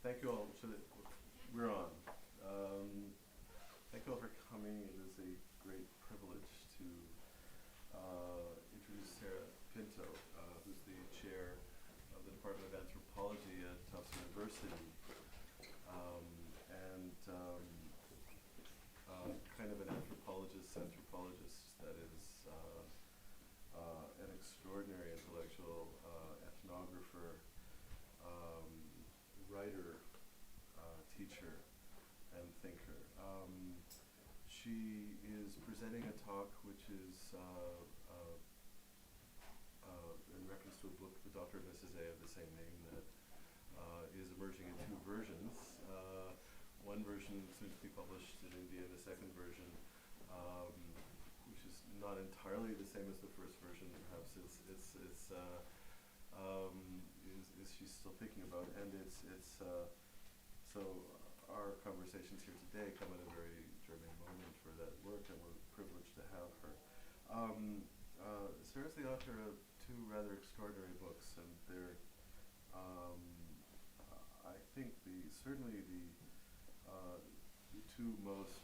Thank you all. We're on. Thank you all for coming. It is a great privilege to introduce Sarah Pinto, who's the chair of the Department of Anthropology at Tufts University, and kind of an anthropologist that is an extraordinary intellectual ethnographer, writer, teacher, and thinker. She is presenting a talk which is in reference to a book, The Dr. and Mrs. A of the same name, that is emerging in two versions. One version soon to be published in India, and the second version, which is not entirely the same as the first version, perhaps is she's still thinking about, and so our conversations here today come at a very germane moment for that work, and we're privileged to have her. Sarah's the author of two rather extraordinary books, and they're, I think, certainly the two most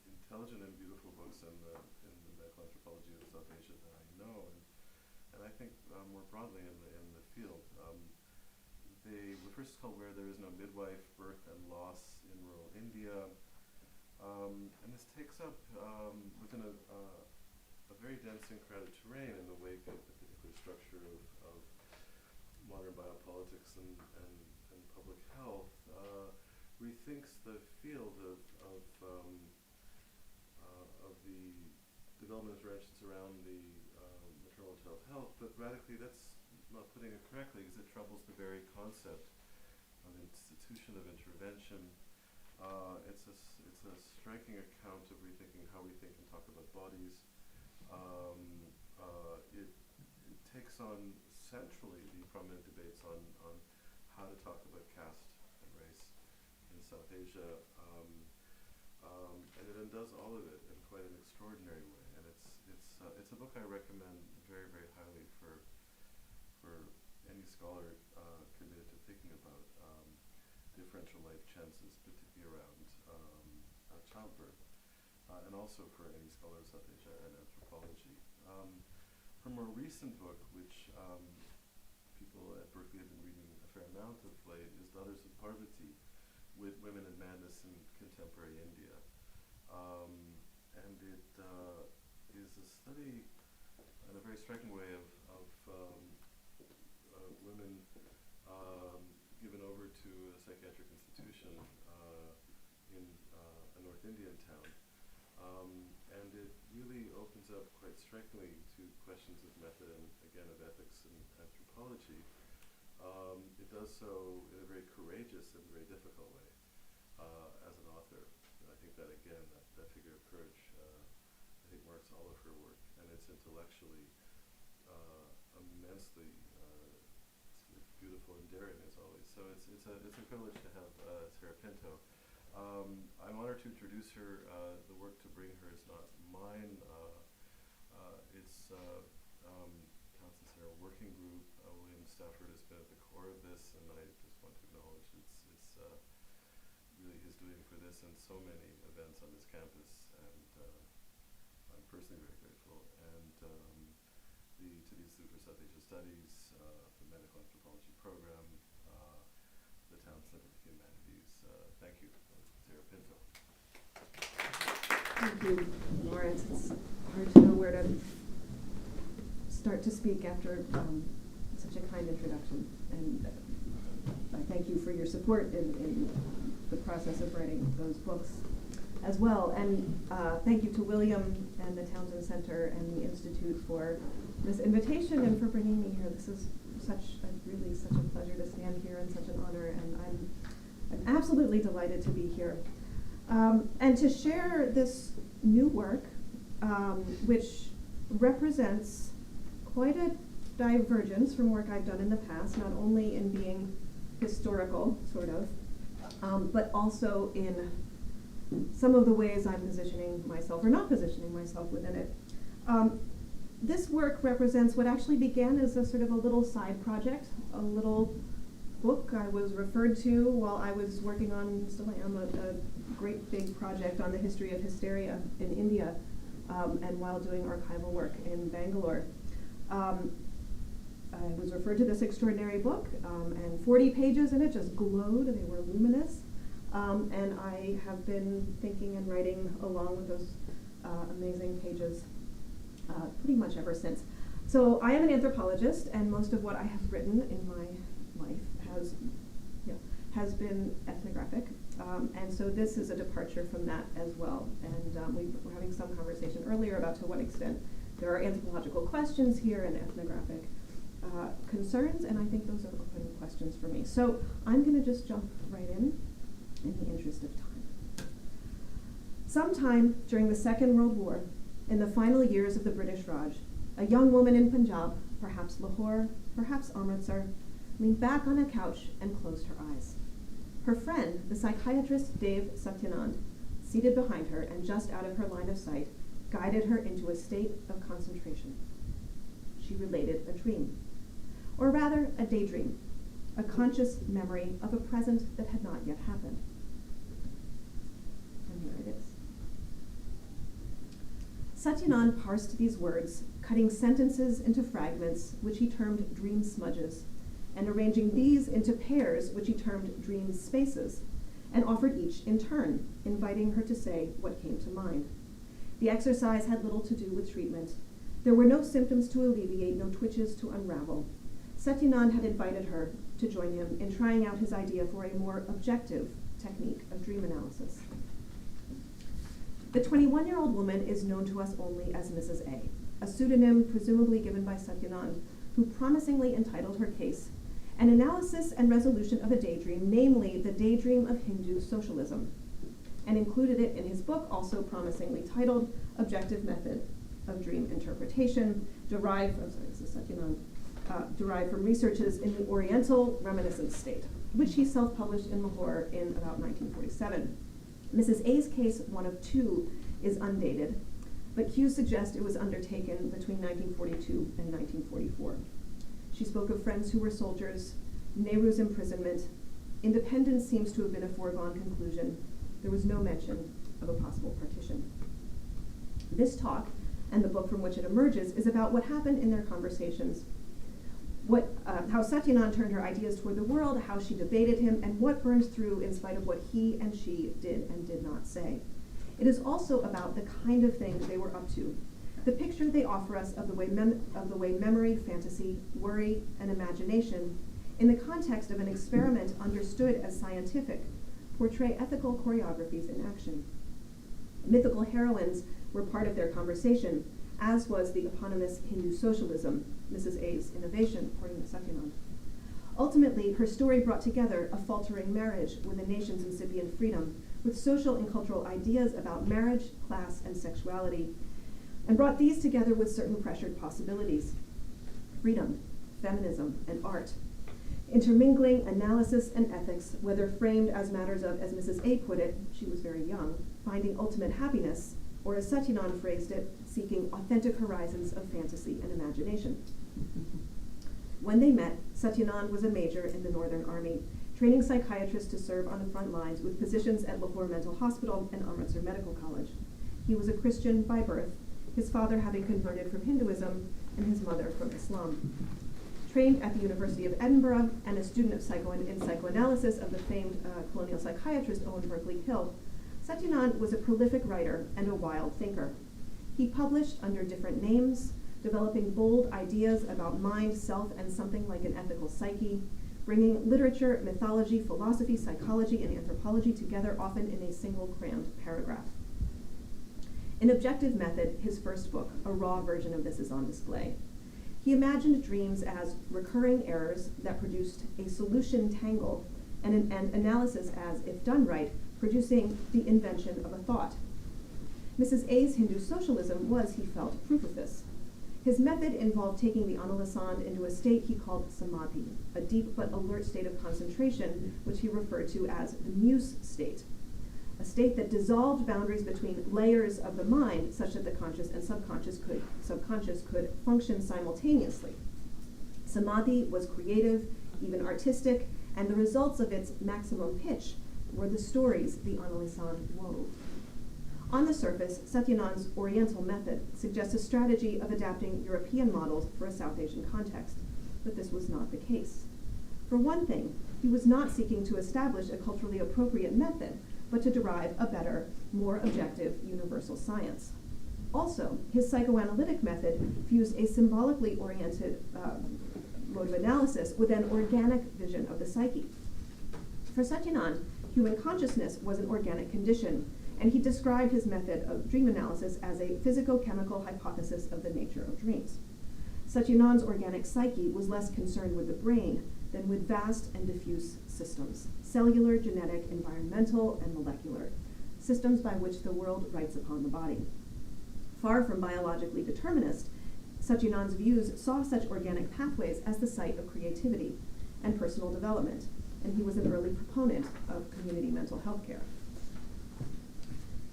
intelligent and beautiful books in the medical anthropology of South Asia that I know, and I think more broadly in the field. The first is called Where There Is No Midwife, Birth and Loss in Rural India, and this takes up within a very dense and crowded terrain in the wake of the particular structure of modern biopolitics and public health, rethinks the field of the development interventions around the maternal and child health, but radically, that's not putting it correctly, because it troubles the very concept of institution of intervention. It's a striking account of rethinking how we think and talk about bodies. It takes on centrally the prominent debates on how to talk about caste and race in South Asia, and it undoes all of it in quite an extraordinary way. And it's a book I recommend very, very highly for any scholar committed to thinking about differential life chances, particularly around childbirth, and also for any scholar of South Asia and anthropology. Her more recent book, which people at Berkeley have been reading a fair amount of late, is Daughters of Parvati, with Women and Madness in Contemporary India. And it is a study in a very striking way of women given over to a psychiatric institution in a North Indian town. And it really opens up quite strikingly to questions of method and, again, of ethics and anthropology. It does so in a very courageous and very difficult way as an author. And I think that, again, that figure of courage, I think, marks all of her work. And it's intellectually immensely beautiful and daring, as always. So it's a privilege to have Sarah Pinto. I'm honored to introduce her. The work to bring her is not mine. It's Townsend Center Working Group. William Stafford has been at the core of this, and I just want to acknowledge it's really his doing for this and so many events on this campus, and I'm personally very grateful. And to the Institute for South Asia Studies, the Medical Anthropology Program, the Town Center for Humanities. Thank you, Sarah Pinto. Thank you, Lawrence. It's hard to know where to start to speak after such a kind introduction. And I thank you for your support in the process of writing those books as well. And thank you to William and the Townsend Center and the Institute for this invitation and for bringing me here. This is really such a pleasure to stand here, and such an honor, and I'm absolutely delighted to be here. And to share this new work, which represents quite a divergence from work I've done in the past, not only in being historical, sort of, but also in some of the ways I'm positioning myself or not positioning myself within it. This work represents what actually began as a sort of a little side project, a little book I was referred to while I was working on, still I am, a great big project on the history of hysteria in India, and while doing archival work in Bangalore. I was referred to this extraordinary book, and 40 pages in it just glowed, they were luminous, and I have been thinking and writing along with those amazing pages pretty much ever since. So I am an anthropologist, and most of what I have written in my life has been ethnographic, and so this is a departure from that as well. And we were having some conversation earlier about to what extent there are anthropological questions here and ethnographic concerns, and I think those are open questions for me. So I'm going to just jump right in the interest of time. Sometime during the Second World War, in the final years of the British Raj, a young woman in Punjab, perhaps Lahore, perhaps Amritsar, leaned back on a couch and closed her eyes. Her friend, the psychiatrist Dr Satya Nand, seated behind her and just out of her line of sight, guided her into a state of concentration. She related a dream, or rather a daydream, a conscious memory of a present that had not yet happened. And here it is. Satya Nand parsed these words, cutting sentences into fragments, which he termed dream smudges, and arranging these into pairs, which he termed dream spaces, and offered each in turn, inviting her to say what came to mind. The exercise had little to do with treatment. There were no symptoms to alleviate, no twitches to unravel. Satya Nand had invited her to join him in trying out his idea for a more objective technique of dream analysis. The 21-year-old woman is known to us only as Mrs. A pseudonym presumably given by Satya Nand, who promisingly entitled her case An Analysis and Resolution of a Daydream, namely the Daydream of Hindu Socialism, and included it in his book, also promisingly titled Objective Method of Dream Interpretation, derived from researches in the Oriental reminiscence state, which he self-published in Lahore in about 1947. Mrs. A's case, one of two, is undated, but cues suggest it was undertaken between 1942 and 1944. She spoke of friends who were soldiers, Nehru's imprisonment. Independence seems to have been a foregone conclusion. There was no mention of a possible partition. This talk, and the book from which it emerges, is about what happened in their conversations, how Satya Nand turned her ideas toward the world, how she debated him, and what burns through in spite of what he and she did and did not say. It is also about the kind of things they were up to, the picture they offer us of the way memory, fantasy, worry, and imagination, in the context of an experiment understood as scientific, portray ethical choreographies in action. Mythical heroines were part of their conversation, as was the eponymous Hindu socialism, Mrs. A's innovation, according to Satya Nand. Ultimately, her story brought together a faltering marriage with a nation's incipient freedom, with social and cultural ideas about marriage, class, and sexuality, and brought these together with certain pressured possibilities: freedom, feminism, and art. Intermingling analysis and ethics, whether framed as matters of, as Mrs. A put it, she was very young, finding ultimate happiness, or as Satya Nand phrased it, seeking authentic horizons of fantasy and imagination. When they met, Satya Nand was a major in the Northern Army, training psychiatrists to serve on the front lines with positions at Lahore Mental Hospital and Amritsar Medical College. He was a Christian by birth, his father having converted from Hinduism and his mother from Islam. Trained at the University of Edinburgh and a student of psychoanalysis of the famed colonial psychiatrist Owen Berkeley Hill, Satya Nand was a prolific writer and a wild thinker. He published under different names, developing bold ideas about mind, self, and something like an ethical psyche, bringing literature, mythology, philosophy, psychology, and anthropology together, often in a single crammed paragraph. In Objective Method, his first book, a raw version of this is on display. He imagined dreams as recurring errors that produced a solution tangle, and analysis as, if done right, producing the invention of a thought. Mrs. A's Hindu socialism was, he felt, proof of this. His method involved taking the analysand into a state he called samadhi, a deep but alert state of concentration, which he referred to as the muse state, a state that dissolved boundaries between layers of the mind such that the conscious and subconscious could function simultaneously. Samadhi was creative, even artistic, and the results of its maximum pitch were the stories the Analysan wove. On the surface, Satya Nand's Oriental method suggests a strategy of adapting European models for a South Asian context, but this was not the case. For one thing, he was not seeking to establish a culturally appropriate method, but to derive a better, more objective universal science. Also, his psychoanalytic method fused a symbolically oriented mode of analysis with an organic vision of the psyche. For Satya Nand, human consciousness was an organic condition, and he described his method of dream analysis as a physico-chemical hypothesis of the nature of dreams. Satya Nand's organic psyche was less concerned with the brain than with vast and diffuse systems, cellular, genetic, environmental, and molecular, systems by which the world writes upon the body. Far from biologically determinist, Satya Nand's views saw such organic pathways as the site of creativity and personal development, and he was an early proponent of community mental health care.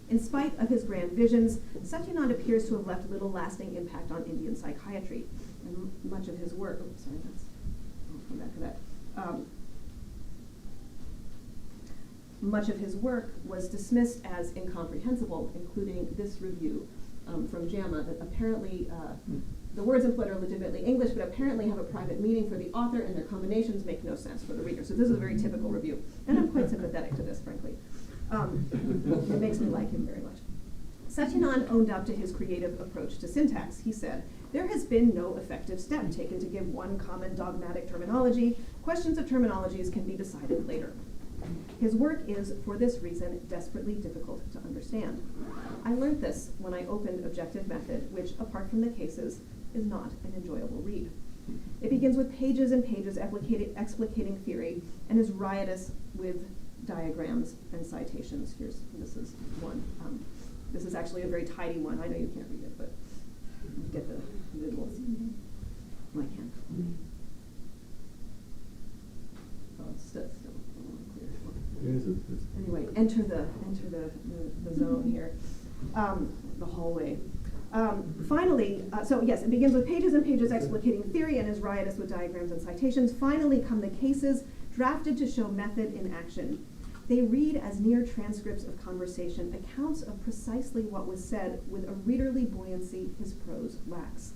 In spite of his grand visions, Satya Nand appears to have left little lasting impact on Indian psychiatry, and much of his work, I'll come back to that. Much of his work was dismissed as incomprehensible, including this review from JAMA that apparently, the words employed are legitimately English, but apparently have a private meaning for the author, and their combinations make no sense for the reader. So this is a very typical review, and I'm quite sympathetic to this, frankly. It makes me like him very much. Satya Nand owned up to his creative approach to syntax. He said, "There has been no effective step taken to give one common dogmatic terminology. Questions of terminologies can be decided later." His work is, for this reason, desperately difficult to understand. I learned this when I opened Objective Method, which, apart from the cases, is not an enjoyable read. It begins with pages and pages explicating theory and is riotous with diagrams and citations. This is one. This is actually a very tidy one. I know you can't read it, but get the visuals. Well, I can. Oh, it's still unclear. Anyway, enter the zone here, the hallway. Finally, so yes, it begins with pages and pages explicating theory and is riotous with diagrams and citations. Finally come the cases drafted to show method in action. They read as near transcripts of conversation, accounts of precisely what was said with a readerly buoyancy his prose lacks.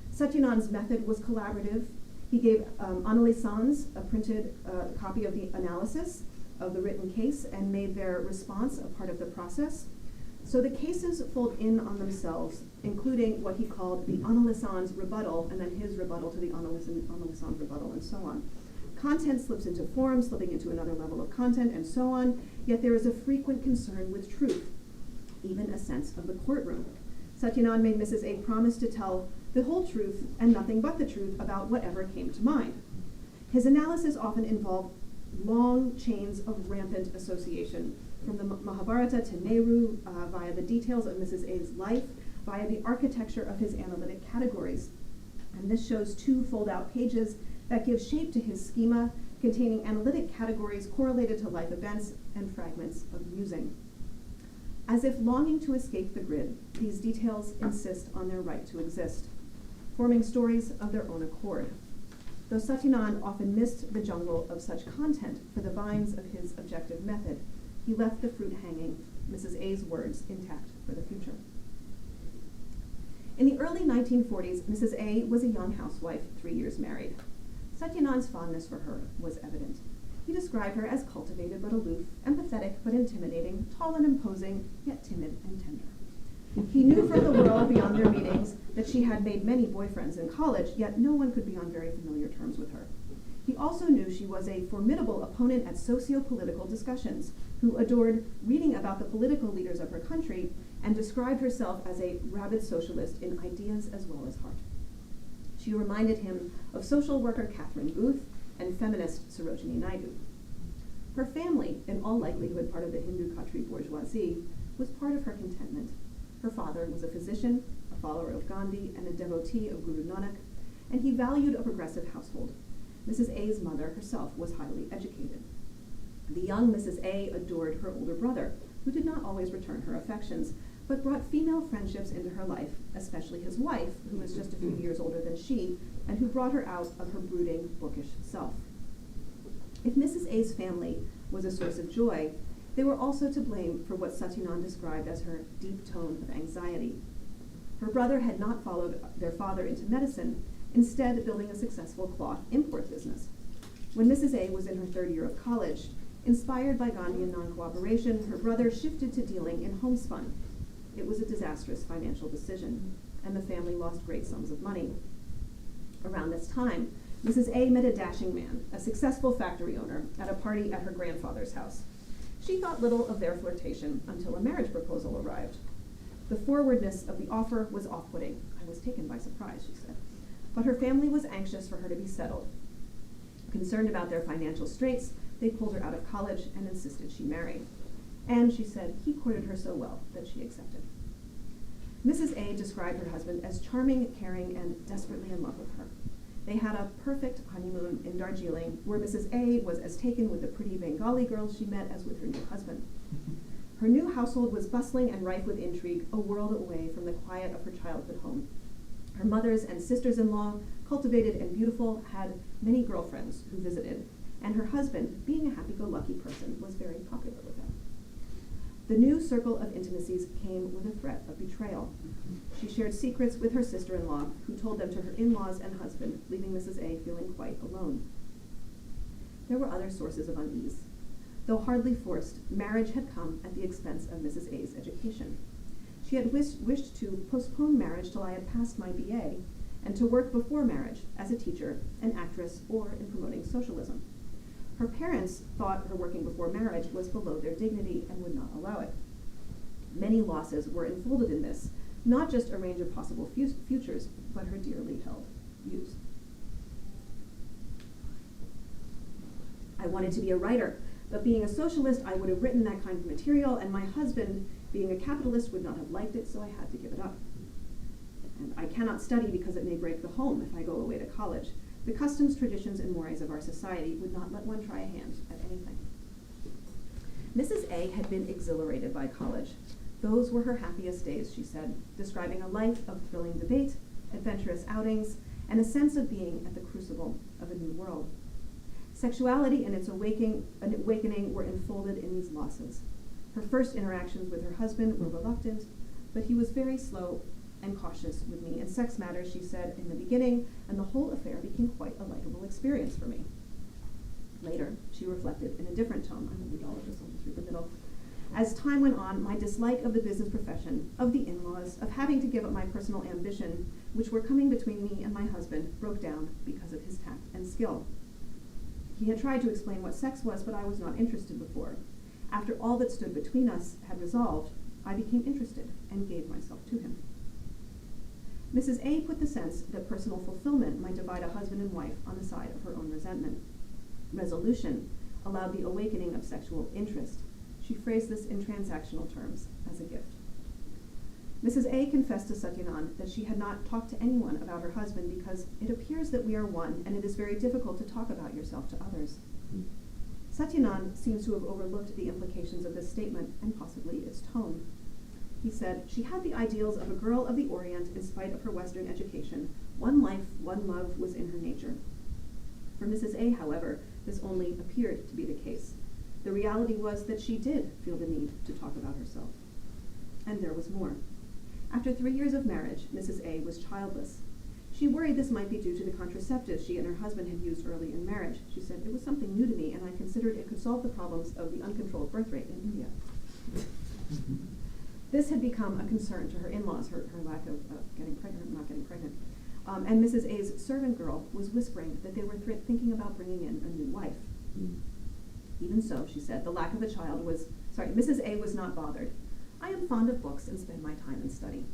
Satya Nand's method was collaborative. He gave analysans a printed copy of the analysis of the written case and made their response a part of the process. So the cases fold in on themselves, including what he called the analysan's rebuttal, and then his rebuttal to the analysan's rebuttal, and so on. Content slips into form, slipping into another level of content, and so on, yet there is a frequent concern with truth, even a sense of the courtroom. Satya Nand made Mrs. A promise to tell the whole truth and nothing but the truth about whatever came to mind. His analysis often involved long chains of rampant association, from the Mahabharata to Nehru, via the details of Mrs. A's life, via the architecture of his analytic categories. And this shows two fold-out pages that give shape to his schema, containing analytic categories correlated to life events and fragments of musing. As if longing to escape the grid, these details insist on their right to exist, forming stories of their own accord. Though Satya Nand often missed the jungle of such content for the vines of his objective method, he left the fruit hanging, Mrs. A's words, intact for the future. In the early 1940s, Mrs. A was a young housewife, 3 years married. Satya Nand's fondness for her was evident. He described her as cultivated but aloof, empathetic but intimidating, tall and imposing, yet timid and tender. He knew from the world beyond their meetings that she had made many boyfriends in college, yet no one could be on very familiar terms with her. He also knew she was a formidable opponent at socio-political discussions, who adored reading about the political leaders of her country and described herself as a rabid socialist in ideas as well as heart. She reminded him of social worker Catherine Booth and feminist Sarojini Naidu. Her family, in all likelihood part of the Hindu Khatri bourgeoisie, was part of her contentment. Her father was a physician, a follower of Gandhi, and a devotee of Guru Nanak, and he valued a progressive household. Mrs. A's mother herself was highly educated. The young Mrs. A adored her older brother, who did not always return her affections, but brought female friendships into her life, especially his wife, who was just a few years older than she, and who brought her out of her brooding, bookish self. If Mrs. A's family was a source of joy, they were also to blame for what Satya Nand described as her deep tone of anxiety. Her brother had not followed their father into medicine, instead building a successful cloth import business. When Mrs. A was in her third year of college, inspired by Gandhian non-cooperation, her brother shifted to dealing in homespun. It was a disastrous financial decision, and the family lost great sums of money. Around this time, Mrs. A met a dashing man, a successful factory owner, at a party at her grandfather's house. She thought little of their flirtation until a marriage proposal arrived. The forwardness of the offer was off-putting. I was taken by surprise, she said. But her family was anxious for her to be settled. Concerned about their financial straits, they pulled her out of college and insisted she marry. And, she said, he courted her so well that she accepted. Mrs. A described her husband as charming, caring, and desperately in love with her. They had a perfect honeymoon in Darjeeling, where Mrs. A was as taken with the pretty Bengali girls she met as with her new husband. Her new household was bustling and rife with intrigue, a world away from the quiet of her childhood home. Her mothers and sisters-in-law, cultivated and beautiful, had many girlfriends who visited, and her husband, being a happy-go-lucky person, was very popular with them. The new circle of intimacies came with a threat of betrayal. She shared secrets with her sister-in-law, who told them to her in-laws and husband, leaving Mrs. A feeling quite alone. There were other sources of unease. Though hardly forced, marriage had come at the expense of Mrs. A's education. She had wished to postpone marriage till I had passed my BA, and to work before marriage as a teacher, an actress, or in promoting socialism. Her parents thought her working before marriage was below their dignity and would not allow it. Many losses were enfolded in this, not just a range of possible futures, but her dearly held views. I wanted to be a writer, but being a socialist, I would have written that kind of material, and my husband, being a capitalist, would not have liked it, so I had to give it up. And I cannot study because it may break the home if I go away to college. The customs, traditions, and mores of our society would not let one try a hand at anything. Mrs. A had been exhilarated by college. Those were her happiest days, she said, describing a life of thrilling debate, adventurous outings, and a sense of being at the crucible of a new world. Sexuality and its awakening were enfolded in these losses. Her first interactions with her husband were reluctant, but he was very slow and cautious with me in sex matters, she said in the beginning, and the whole affair became quite a likable experience for me. Later, she reflected in a different tone. I'm going to read all of this, I'll just read the middle. As time went on, my dislike of the business profession, of the in-laws, of having to give up my personal ambition, which were coming between me and my husband, broke down because of his tact and skill. He had tried to explain what sex was, but I was not interested before. After all that stood between us had resolved, I became interested and gave myself to him. Mrs. A put the sense that personal fulfillment might divide a husband and wife on the side of her own resentment. Resolution allowed the awakening of sexual interest. She phrased this in transactional terms, as a gift. Mrs. A confessed to Satya Nand that she had not talked to anyone about her husband because it appears that we are one, and it is very difficult to talk about yourself to others. Satya Nand seems to have overlooked the implications of this statement and possibly its tone. He said, she had the ideals of a girl of the Orient in spite of her Western education. One life, one love was in her nature. For Mrs. A, however, this only appeared to be the case. The reality was that she did feel the need to talk about herself. And there was more. After 3 years of marriage, Mrs. A was childless. She worried this might be due to the contraceptives she and her husband had used early in marriage. She said, it was something new to me, and I considered it could solve the problems of the uncontrolled birth rate in India. This had become a concern to her in-laws, her lack of getting pregnant, not getting pregnant. And Mrs. A's servant girl was whispering that they were thinking about bringing in a new wife. Even so, she said, the lack of a child was, Mrs. A was not bothered. I am fond of books and spend my time in study.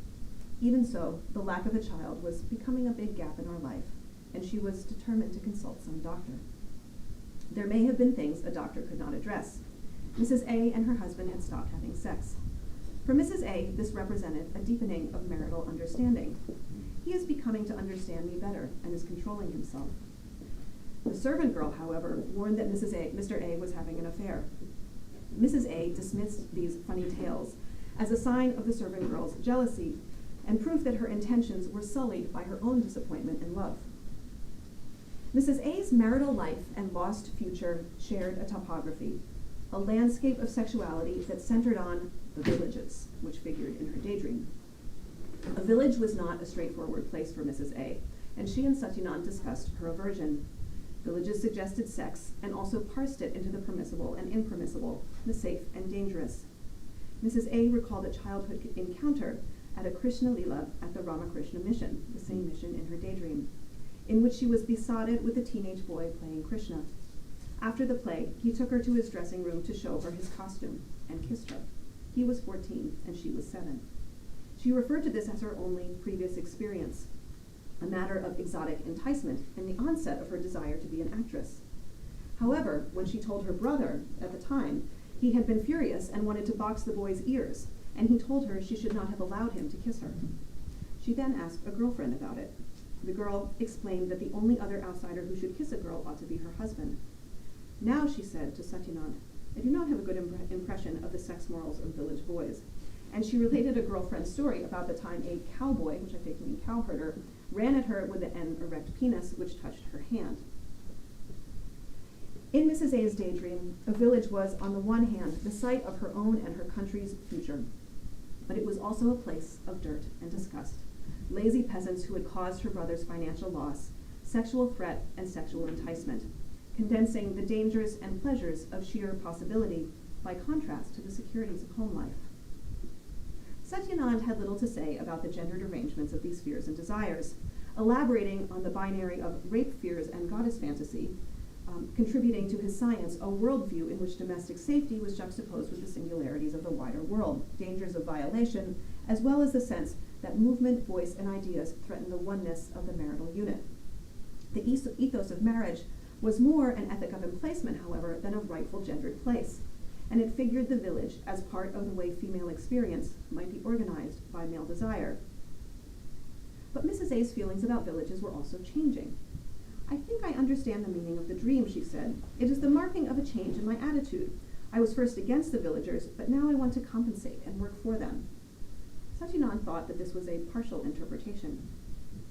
Even so, the lack of a child was becoming a big gap in our life, and she was determined to consult some doctor. There may have been things a doctor could not address. Mrs. A and her husband had stopped having sex. For Mrs. A, this represented a deepening of marital understanding. He is becoming to understand me better and is controlling himself. The servant girl, however, warned that Mr. A was having an affair. Mrs. A dismissed these funny tales as a sign of the servant girl's jealousy and proof that her intentions were sullied by her own disappointment in love. Mrs. A's marital life and lost future shared a topography, a landscape of sexuality that centered on the villages, which figured in her daydream. A village was not a straightforward place for Mrs. A, and she and Satya Nand discussed her aversion. Villages suggested sex and also parsed it into the permissible and impermissible, the safe and dangerous. Mrs. A recalled a childhood encounter at a Krishna Lila at the Ramakrishna mission, the same mission in her daydream, in which she was besotted with a teenage boy playing Krishna. After the play, he took her to his dressing room to show her his costume and kissed her. He was 14 and she was 7. She referred to this as her only previous experience, a matter of exotic enticement and the onset of her desire to be an actress. However, when she told her brother at the time, he had been furious and wanted to box the boy's ears, and he told her she should not have allowed him to kiss her. She then asked a girlfriend about it. The girl explained that the only other outsider who should kiss a girl ought to be her husband. Now, she said to Satya Nand, I do not have a good impression of the sex morals of village boys. And she related a girlfriend's story about the time a cowboy, which I think means cowherder, ran at her with an erect penis which touched her hand. In Mrs. A's daydream, a village was, on the one hand, the site of her own and her country's future, but it was also a place of dirt and disgust, lazy peasants who had caused her brother's financial loss, sexual threat, and sexual enticement, condensing the dangers and pleasures of sheer possibility by contrast to the securities of home life. Satya Nand had little to say about the gendered arrangements of these fears and desires, elaborating on the binary of rape fears and goddess fantasy, contributing to his science a worldview in which domestic safety was juxtaposed with the singularities of the wider world, dangers of violation, as well as the sense that movement, voice, and ideas threaten the oneness of the marital unit. The ethos of marriage was more an ethic of emplacement, however, than a rightful gendered place, and it figured the village as part of the way female experience might be organized by male desire. But Mrs. A's feelings about villages were also changing. I think I understand the meaning of the dream, she said. It is the marking of a change in my attitude. I was first against the villagers, but now I want to compensate and work for them. Satya Nand thought that this was a partial interpretation.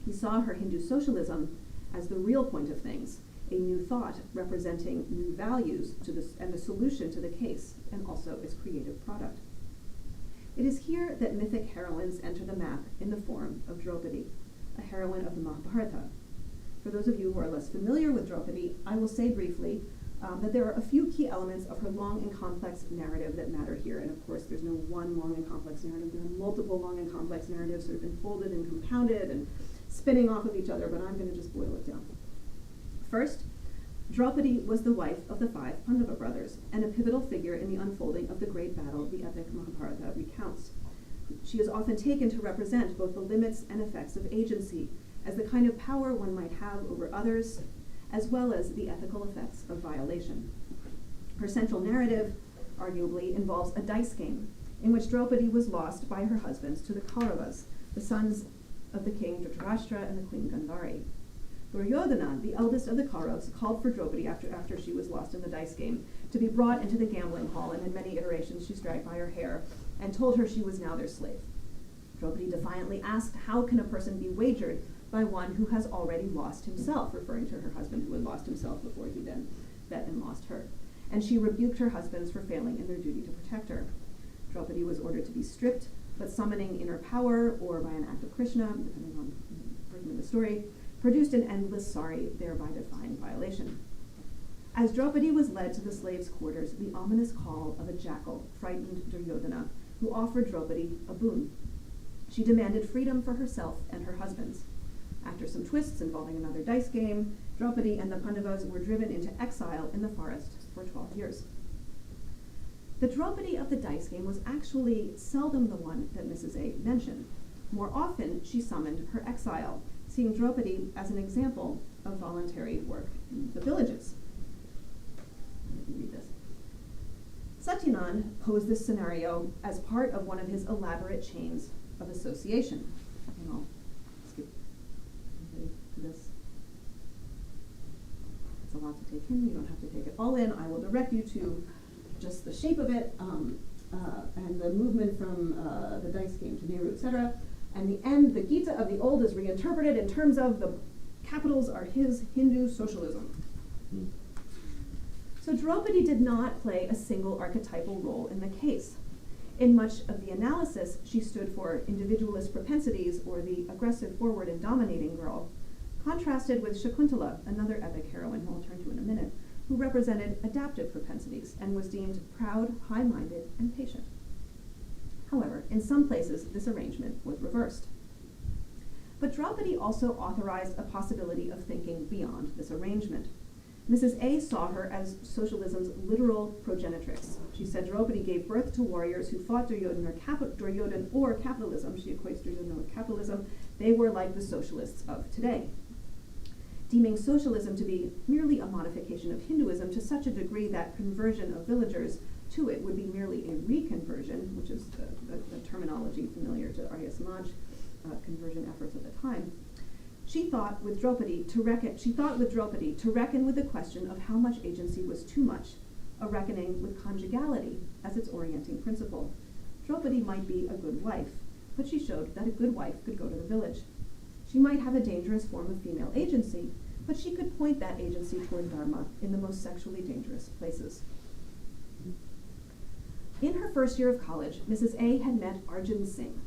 He saw her Hindu socialism as the real point of things, a new thought representing new values and the solution to the case, and also its creative product. It is here that mythic heroines enter the map in the form of Draupadi, a heroine of the Mahabharata. For those of you who are less familiar with Draupadi, I will say briefly that there are a few key elements of her long and complex narrative that matter here. And of course, there's no one long and complex narrative. There are multiple long and complex narratives sort of enfolded and compounded and spinning off of each other, but I'm going to just boil it down. First, Draupadi was the wife of the 5 Pandava brothers and a pivotal figure in the unfolding of the great battle the epic Mahabharata recounts. She is often taken to represent both the limits and effects of agency as the kind of power one might have over others, as well as the ethical effects of violation. Her central narrative, arguably, involves a dice game in which Draupadi was lost by her husbands to the Kauravas, the sons of the king Dhritarashtra and the queen Gandhari. Duryodhana, the eldest of the Kauravas, called for Draupadi after she was lost in the dice game to be brought into the gambling hall, and in many iterations she's dragged by her hair and told her she was now their slave. Draupadi defiantly asked, how can a person be wagered by one who has already lost himself, referring to her husband who had lost himself before he then bet and lost her. And she rebuked her husbands for failing in their duty to protect her. Draupadi was ordered to be stripped, but summoning inner power, or by an act of Krishna, depending on the version of the story, produced an endless sari, thereby defying violation. As Draupadi was led to the slaves' quarters, the ominous call of a jackal frightened Duryodhana, who offered Draupadi a boon. She demanded freedom for herself and her husbands. After some twists involving another dice game, Draupadi and the Pandavas were driven into exile in the forest for 12 years. The Draupadi of the dice game was actually seldom the one that Mrs. A mentioned. More often, she summoned her exile, seeing Draupadi as an example of voluntary work in the villages. Let me read this. Satya Nand posed this scenario as part of one of his elaborate chains of association. And I'll skip to this. It's a lot to take in. You don't have to take it all in. I will direct you to just the shape of it and the movement from the dice game to Nehru, etc. And the end, the Gita of the old is reinterpreted in terms of the Capitals are his Hindu socialism. So Draupadi did not play a single archetypal role in the case. In much of the analysis, she stood for individualist propensities or the aggressive, forward, and dominating girl, contrasted with Shakuntala, another epic heroine who I'll turn to in a minute, who represented adaptive propensities and was deemed proud, high-minded, and patient. However, in some places, this arrangement was reversed. But Draupadi also authorized a possibility of thinking beyond this arrangement. Mrs. A saw her as socialism's literal progenitrix. She said Draupadi gave birth to warriors who fought Duryodhan or capitalism. She equates Duryodhan with capitalism. They were like the socialists of today. Deeming socialism to be merely a modification of Hinduism to such a degree that conversion of villagers to it would be merely a reconversion, which is the terminology familiar to Arya Samaj conversion efforts at the time. She thought with Draupadi to reckon with the question of how much agency was too much, a reckoning with conjugality as its orienting principle. Draupadi might be a good wife, but she showed that a good wife could go to the village. She might have a dangerous form of female agency, but she could point that agency toward Dharma in the most sexually dangerous places. In her first year of college, Mrs. A had met Arjun Singh,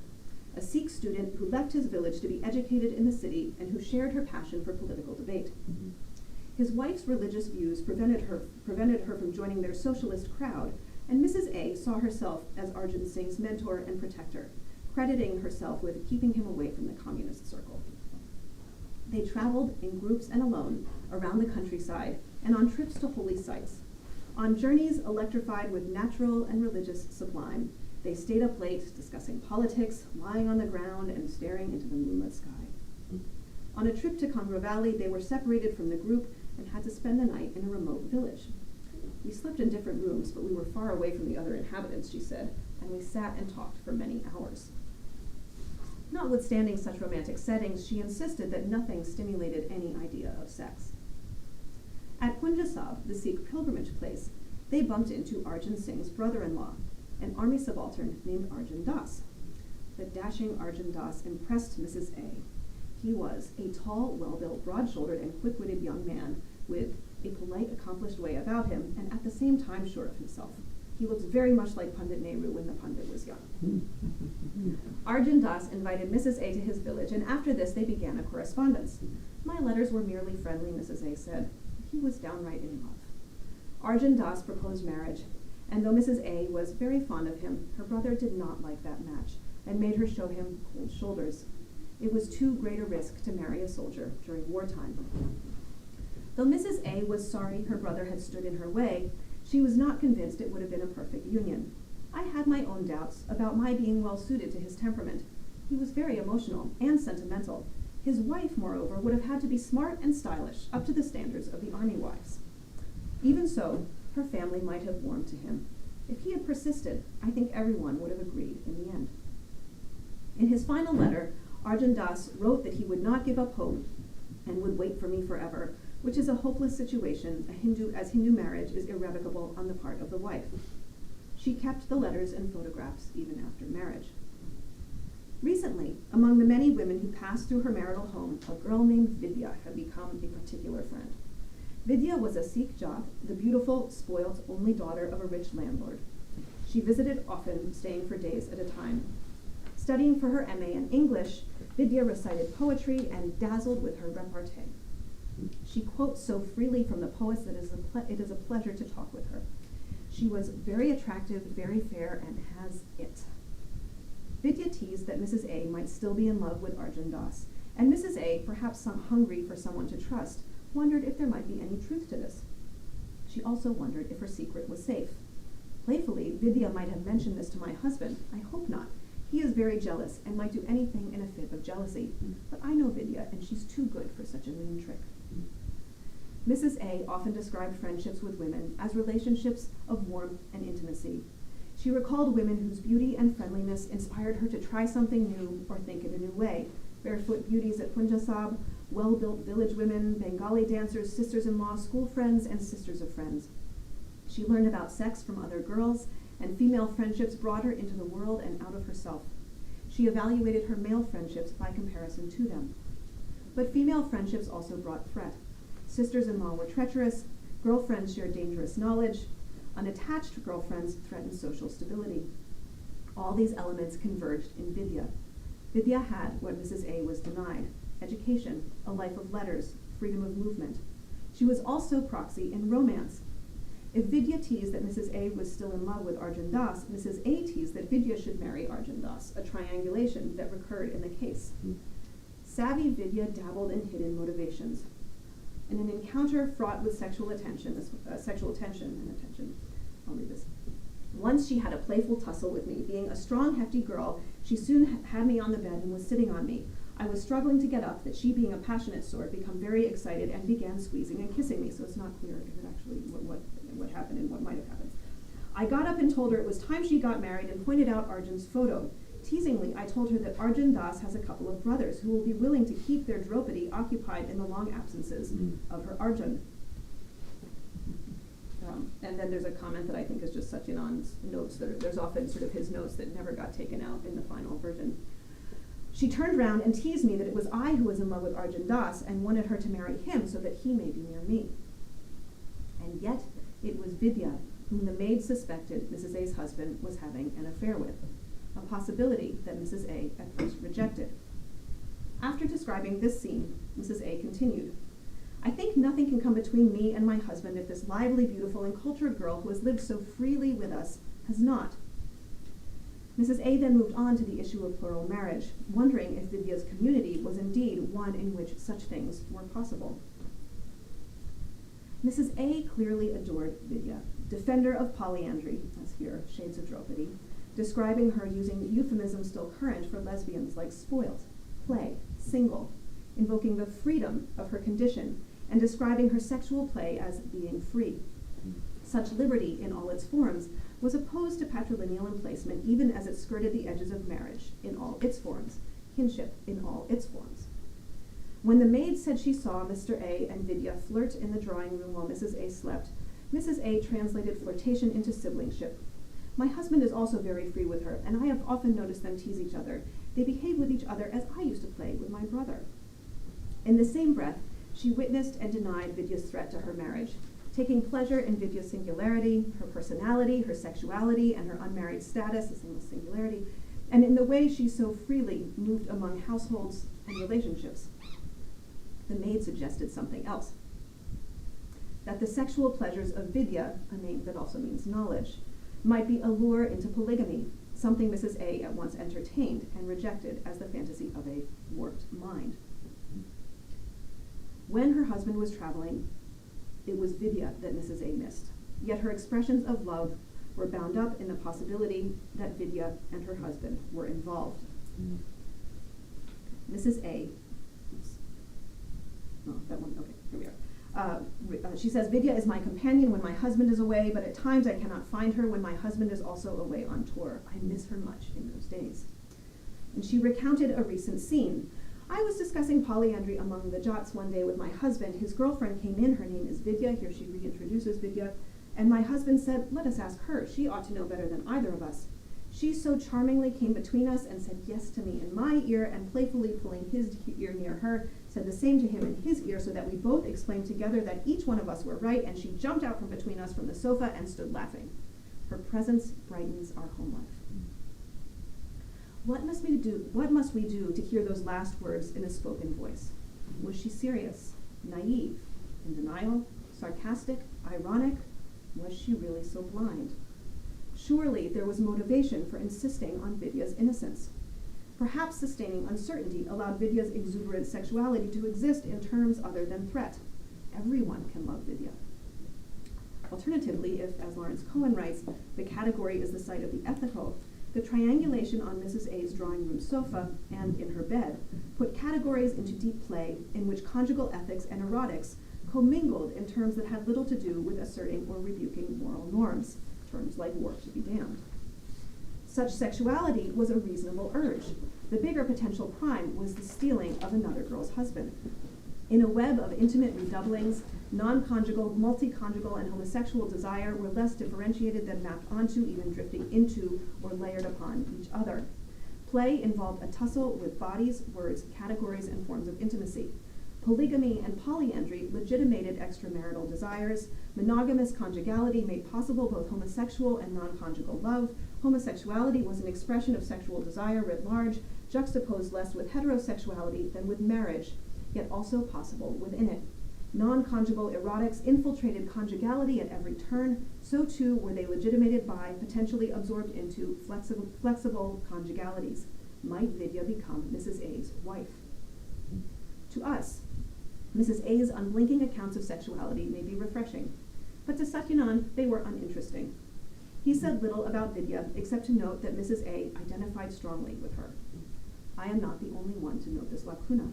a Sikh student who left his village to be educated in the city and who shared her passion for political debate. His wife's religious views prevented her from joining their socialist crowd, and Mrs. A saw herself as Arjun Singh's mentor and protector, crediting herself with keeping him away from the communist circle. They traveled in groups and alone around the countryside and on trips to holy sites. On journeys electrified with natural and religious sublime, they stayed up late discussing politics, lying on the ground and staring into the moonlit sky. On a trip to Kangra Valley, they were separated from the group and had to spend the night in a remote village. We slept in different rooms, but we were far away from the other inhabitants, she said, and we sat and talked for many hours. Notwithstanding such romantic settings, she insisted that nothing stimulated any idea of sex. At Punjab, the Sikh pilgrimage place, they bumped into Arjun Singh's brother-in-law, an army subaltern named Arjun Das. The dashing Arjun Das impressed Mrs. A. He was a tall, well-built, broad-shouldered, and quick-witted young man with a polite, accomplished way about him, and at the same time sure of himself. He looks very much like Pandit Nehru when the Pandit was young. Arjun Das invited Mrs. A to his village, and after this they began a correspondence. My letters were merely friendly, Mrs. A said. He was downright in love. Arjun Das proposed marriage, and though Mrs. A was very fond of him, her brother did not like that match, and made her show him cold shoulders. It was too great a risk to marry a soldier during wartime. Though Mrs. A was sorry her brother had stood in her way, she was not convinced it would have been a perfect union. I had my own doubts about my being well suited to his temperament. He was very emotional and sentimental. His wife, moreover, would have had to be smart and stylish, up to the standards of the army wives. Even so, her family might have warmed to him. If he had persisted, I think everyone would have agreed in the end. In his final letter, Arjun Das wrote that he would not give up hope and would wait for me forever, which is a hopeless situation, as Hindu marriage is irrevocable on the part of the wife. She kept the letters and photographs even after marriage. Recently, among the many women who passed through her marital home, a girl named Vidya had become a particular friend. Vidya was a Sikh Jat, the beautiful, spoilt, only daughter of a rich landlord. She visited often, staying for days at a time. Studying for her MA in English, Vidya recited poetry and dazzled with her repartee. She quotes so freely from the poets that it is a pleasure to talk with her. She was very attractive, very fair, and has it. Vidya teased that Mrs. A might still be in love with Arjun Das, and Mrs. A, perhaps hungry for someone to trust, wondered if there might be any truth to this. She also wondered if her secret was safe. Playfully, Vidya might have mentioned this to my husband. I hope not. He is very jealous and might do anything in a fit of jealousy. But I know Vidya, and she's too good for such a mean trick. Mrs. A often described friendships with women as relationships of warmth and intimacy. She recalled women whose beauty and friendliness inspired her to try something new or think in a new way. Barefoot beauties at Punjab, well-built village women, Bengali dancers, sisters-in-law, school friends, and sisters of friends. She learned about sex from other girls, and female friendships brought her into the world and out of herself. She evaluated her male friendships by comparison to them. But female friendships also brought threat. Sisters-in-law were treacherous, girlfriends shared dangerous knowledge, unattached girlfriends threatened social stability. All these elements converged in Vidya. Vidya had what Mrs. A was denied: education, a life of letters, freedom of movement. She was also proxy in romance. If Vidya teased that Mrs. A was still in love with Arjun Das, Mrs. A teased that Vidya should marry Arjun Das, a triangulation that recurred in the case. Savvy Vidya dabbled in hidden motivations. In an encounter fraught with sexual attention, I'll read this. Once she had a playful tussle with me. Being a strong, hefty girl, she soon had me on the bed and was sitting on me. I was struggling to get up, that she, being a passionate sort, became very excited and began squeezing and kissing me, so it's not clear if it actually what happened and what might have happened. I got up and told her it was time she got married and pointed out Arjun's photo. Teasingly, I told her that Arjun Das has a couple of brothers who will be willing to keep their Draupadi occupied in the long absences of her Arjun. And then there's a comment that I think is just Satya Nand's notes. There's often sort of his notes that never got taken out in the final version. She turned around and teased me that it was I who was in love with Arjun Das and wanted her to marry him so that he may be near me. And yet, it was Vidya whom the maid suspected Mrs. A's husband was having an affair with, a possibility that Mrs. A at first rejected. After describing this scene, Mrs. A continued, I think nothing can come between me and my husband if this lively, beautiful, and cultured girl who has lived so freely with us has not. Mrs. A then moved on to the issue of plural marriage, wondering if Vidya's community was indeed one in which such things were possible. Mrs. A clearly adored Vidya, defender of polyandry, as here, shades of Draupadi, describing her using euphemisms still current for lesbians like spoilt, play, single, invoking the freedom of her condition, and describing her sexual play as being free. Such liberty in all its forms was opposed to patrilineal emplacement even as it skirted the edges of marriage in all its forms, kinship in all its forms. When the maid said she saw Mr. A and Vidya flirt in the drawing room while Mrs. A slept, Mrs. A translated flirtation into siblingship. My husband is also very free with her, and I have often noticed them tease each other. They behave with each other as I used to play with my brother. In the same breath, she witnessed and denied Vidya's threat to her marriage, taking pleasure in Vidya's singularity, her personality, her sexuality, and her unmarried status, the same as singularity, and in the way she so freely moved among households and relationships. The maid suggested something else, that the sexual pleasures of Vidya, a name that also means knowledge, might be a lure into polygamy, something Mrs. A at once entertained and rejected as the fantasy of a warped mind. When her husband was traveling, it was Vidya that Mrs. A missed, yet her expressions of love were bound up in the possibility that Vidya and her husband were involved. Mrs. A, here we are. She says, Vidya is my companion when my husband is away, but at times I cannot find her when my husband is also away on tour. I miss her much in those days. And she recounted a recent scene. I was discussing polyandry among the Jats one day with my husband. His girlfriend came in, her name is Vidya, here she reintroduces Vidya, and my husband said, let us ask her, she ought to know better than either of us. She so charmingly came between us and said yes to me in my ear, and playfully pulling his ear near her, said the same to him in his ear, so that we both exclaimed together that each one of us were right, and she jumped out from between us from the sofa and stood laughing. Her presence brightens our home life. What must we do to hear those last words in a spoken voice? Was she serious, naive, in denial, sarcastic, ironic? Was she really so blind? Surely there was motivation for insisting on Vidya's innocence. Perhaps sustaining uncertainty allowed Vidya's exuberant sexuality to exist in terms other than threat. Everyone can love Vidya. Alternatively, if, as Lawrence Cohen writes, the category is the site of the ethical, the triangulation on Mrs. A's drawing room sofa and in her bed put categories into deep play in which conjugal ethics and erotics commingled in terms that had little to do with asserting or rebuking moral norms, terms like war to be damned. Such sexuality was a reasonable urge. The bigger potential crime was the stealing of another girl's husband. In a web of intimate redoublings, non-conjugal, multi-conjugal, and homosexual desire were less differentiated than mapped onto, even drifting into, or layered upon each other. Play involved a tussle with bodies, words, categories, and forms of intimacy. Polygamy and polyandry legitimated extramarital desires. Monogamous conjugality made possible both homosexual and non-conjugal love. Homosexuality was an expression of sexual desire writ large, juxtaposed less with heterosexuality than with marriage, yet also possible within it. Non-conjugal erotics infiltrated conjugality at every turn. So too were they legitimated by, potentially absorbed into, flexible conjugalities. Might Vidya become Mrs. A's wife? To us, Mrs. A's unblinking accounts of sexuality may be refreshing, but to Satya Nand, they were uninteresting. He said little about Vidya except to note that Mrs. A identified strongly with her. I am not the only one to note this lacuna.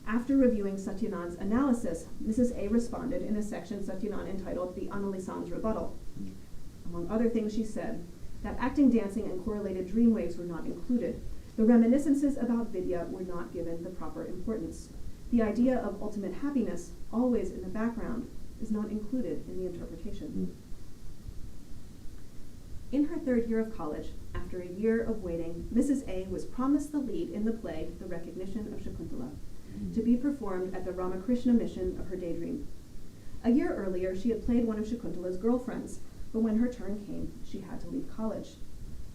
After reviewing Satya Nand's analysis, Mrs. A responded in a section Satya Nand entitled The Annalisan's Rebuttal. Among other things, she said that acting, dancing, and correlated dream waves were not included. The reminiscences about Vidya were not given the proper importance. The idea of ultimate happiness, always in the background, is not included in the interpretation. In her third year of college, after a year of waiting, Mrs. A was promised the lead in the play The Recognition of Shakuntala, to be performed at the Ramakrishna mission of her daydream. A year earlier, she had played one of Shakuntala's girlfriends, but when her turn came, she had to leave college.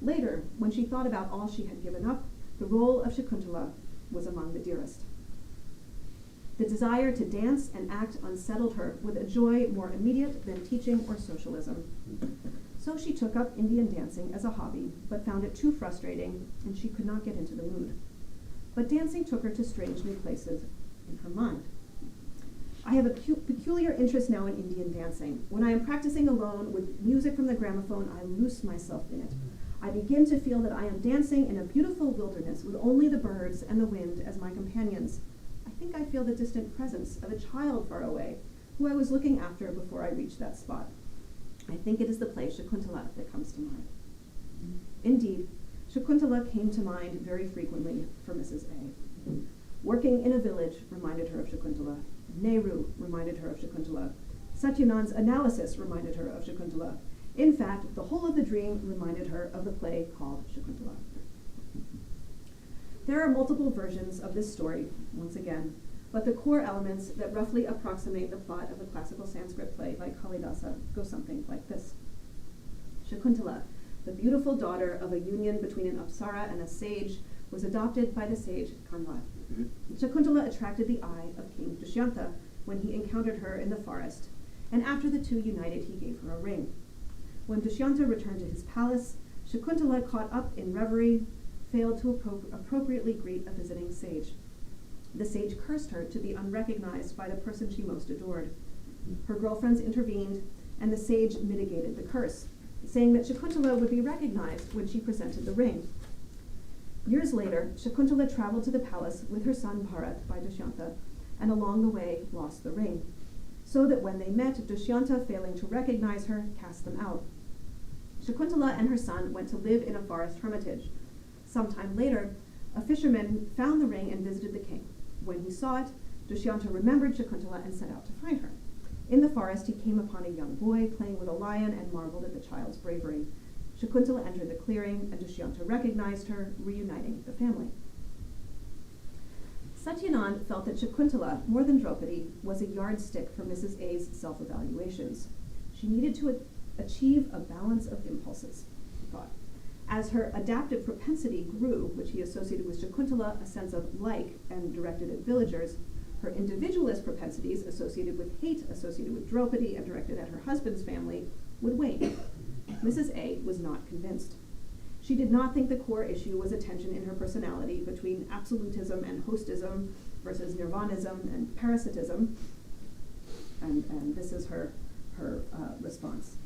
Later, when she thought about all she had given up, the role of Shakuntala was among the dearest. The desire to dance and act unsettled her with a joy more immediate than teaching or socialism. So she took up Indian dancing as a hobby, but found it too frustrating, and she could not get into the mood. But dancing took her to strange new places in her mind. I have a peculiar interest now in Indian dancing. When I am practicing alone with music from the gramophone, I lose myself in it. I begin to feel that I am dancing in a beautiful wilderness with only the birds and the wind as my companions. I think I feel the distant presence of a child far away, who I was looking after before I reached that spot. I think it is the play Shakuntala that comes to mind. Indeed, Shakuntala came to mind very frequently for Mrs. A. Working in a village reminded her of Shakuntala. Nehru reminded her of Shakuntala. Satya Nand's analysis reminded her of Shakuntala. In fact, the whole of the dream reminded her of the play called Shakuntala. There are multiple versions of this story, once again, but the core elements that roughly approximate the plot of a classical Sanskrit play by Kalidasa go something like this. Shakuntala, the beautiful daughter of a union between an apsara and a sage, was adopted by the sage Kanwa. Shakuntala attracted the eye of King Dushyanta when he encountered her in the forest, and after the two united, he gave her a ring. When Dushyanta returned to his palace, Shakuntala, caught up in reverie, failed to appropriately greet a visiting sage. The sage cursed her to be unrecognized by the person she most adored. Her girlfriends intervened, and the sage mitigated the curse, saying that Shakuntala would be recognized when she presented the ring. Years later, Shakuntala traveled to the palace with her son Bharat by Dushyanta, and along the way lost the ring, so that when they met, Dushyanta, failing to recognize her, cast them out. Shakuntala and her son went to live in a forest hermitage. Sometime later, a fisherman found the ring and visited the king. When he saw it, Dushyanta remembered Shakuntala and set out to find her. In the forest, he came upon a young boy playing with a lion and marveled at the child's bravery. Shakuntala entered the clearing, and Dushyanta recognized her, reuniting the family. Satya Nand felt that Shakuntala, more than Draupadi, was a yardstick for Mrs. A's self-evaluations. She needed to achieve a balance of impulses, he thought. As her adaptive propensity grew, which he associated with Shakuntala, a sense of like and directed at villagers, her individualist propensities, associated with hate, associated with Draupadi, and directed at her husband's family, would wane. Mrs. A was not convinced. She did not think the core issue was a tension in her personality between absolutism and hostism versus nirvanism and parasitism, and this is her response.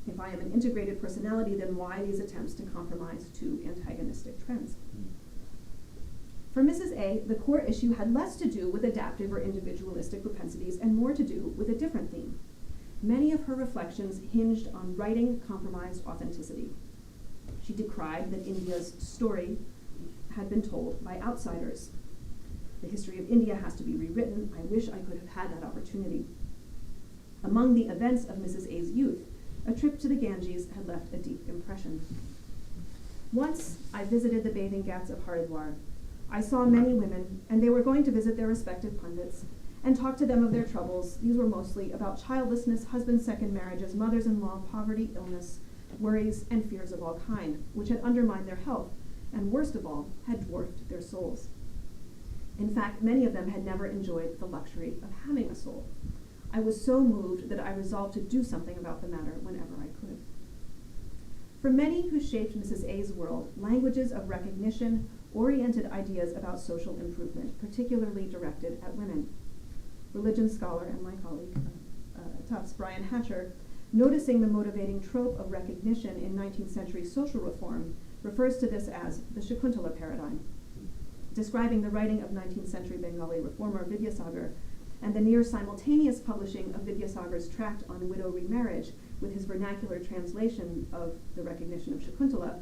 If I am an integrated personality, then why these attempts to compromise two antagonistic trends? For Mrs. A, the core issue had less to do with adaptive or individualistic propensities and more to do with a different theme. Many of her reflections hinged on writing compromised authenticity. She decried that India's story had been told by outsiders. The history of India has to be rewritten. I wish I could have had that opportunity. Among the events of Mrs. A's youth, a trip to the Ganges had left a deep impression. Once I visited the bathing ghats of Haridwar. I saw many women, and they were going to visit their respective pundits and talk to them of their troubles. These were mostly about childlessness, husbands' second marriages, mothers-in-law, poverty, illness, worries, and fears of all kind, which had undermined their health, and worst of all, had dwarfed their souls. In fact, many of them had never enjoyed the luxury of having a soul. I was so moved that I resolved to do something about the matter whenever I could. For many who shaped Mrs. A's world, languages of recognition oriented ideas about social improvement, particularly directed at women. Religion scholar and my colleague at Tufts, Brian Hatcher, noticing the motivating trope of recognition in 19th century social reform, refers to this as the Shakuntala paradigm, describing the writing of 19th century Bengali reformer Vidyasagar and the near simultaneous publishing of Vidyasagar's tract on widow remarriage with his vernacular translation of the recognition of Shakuntala.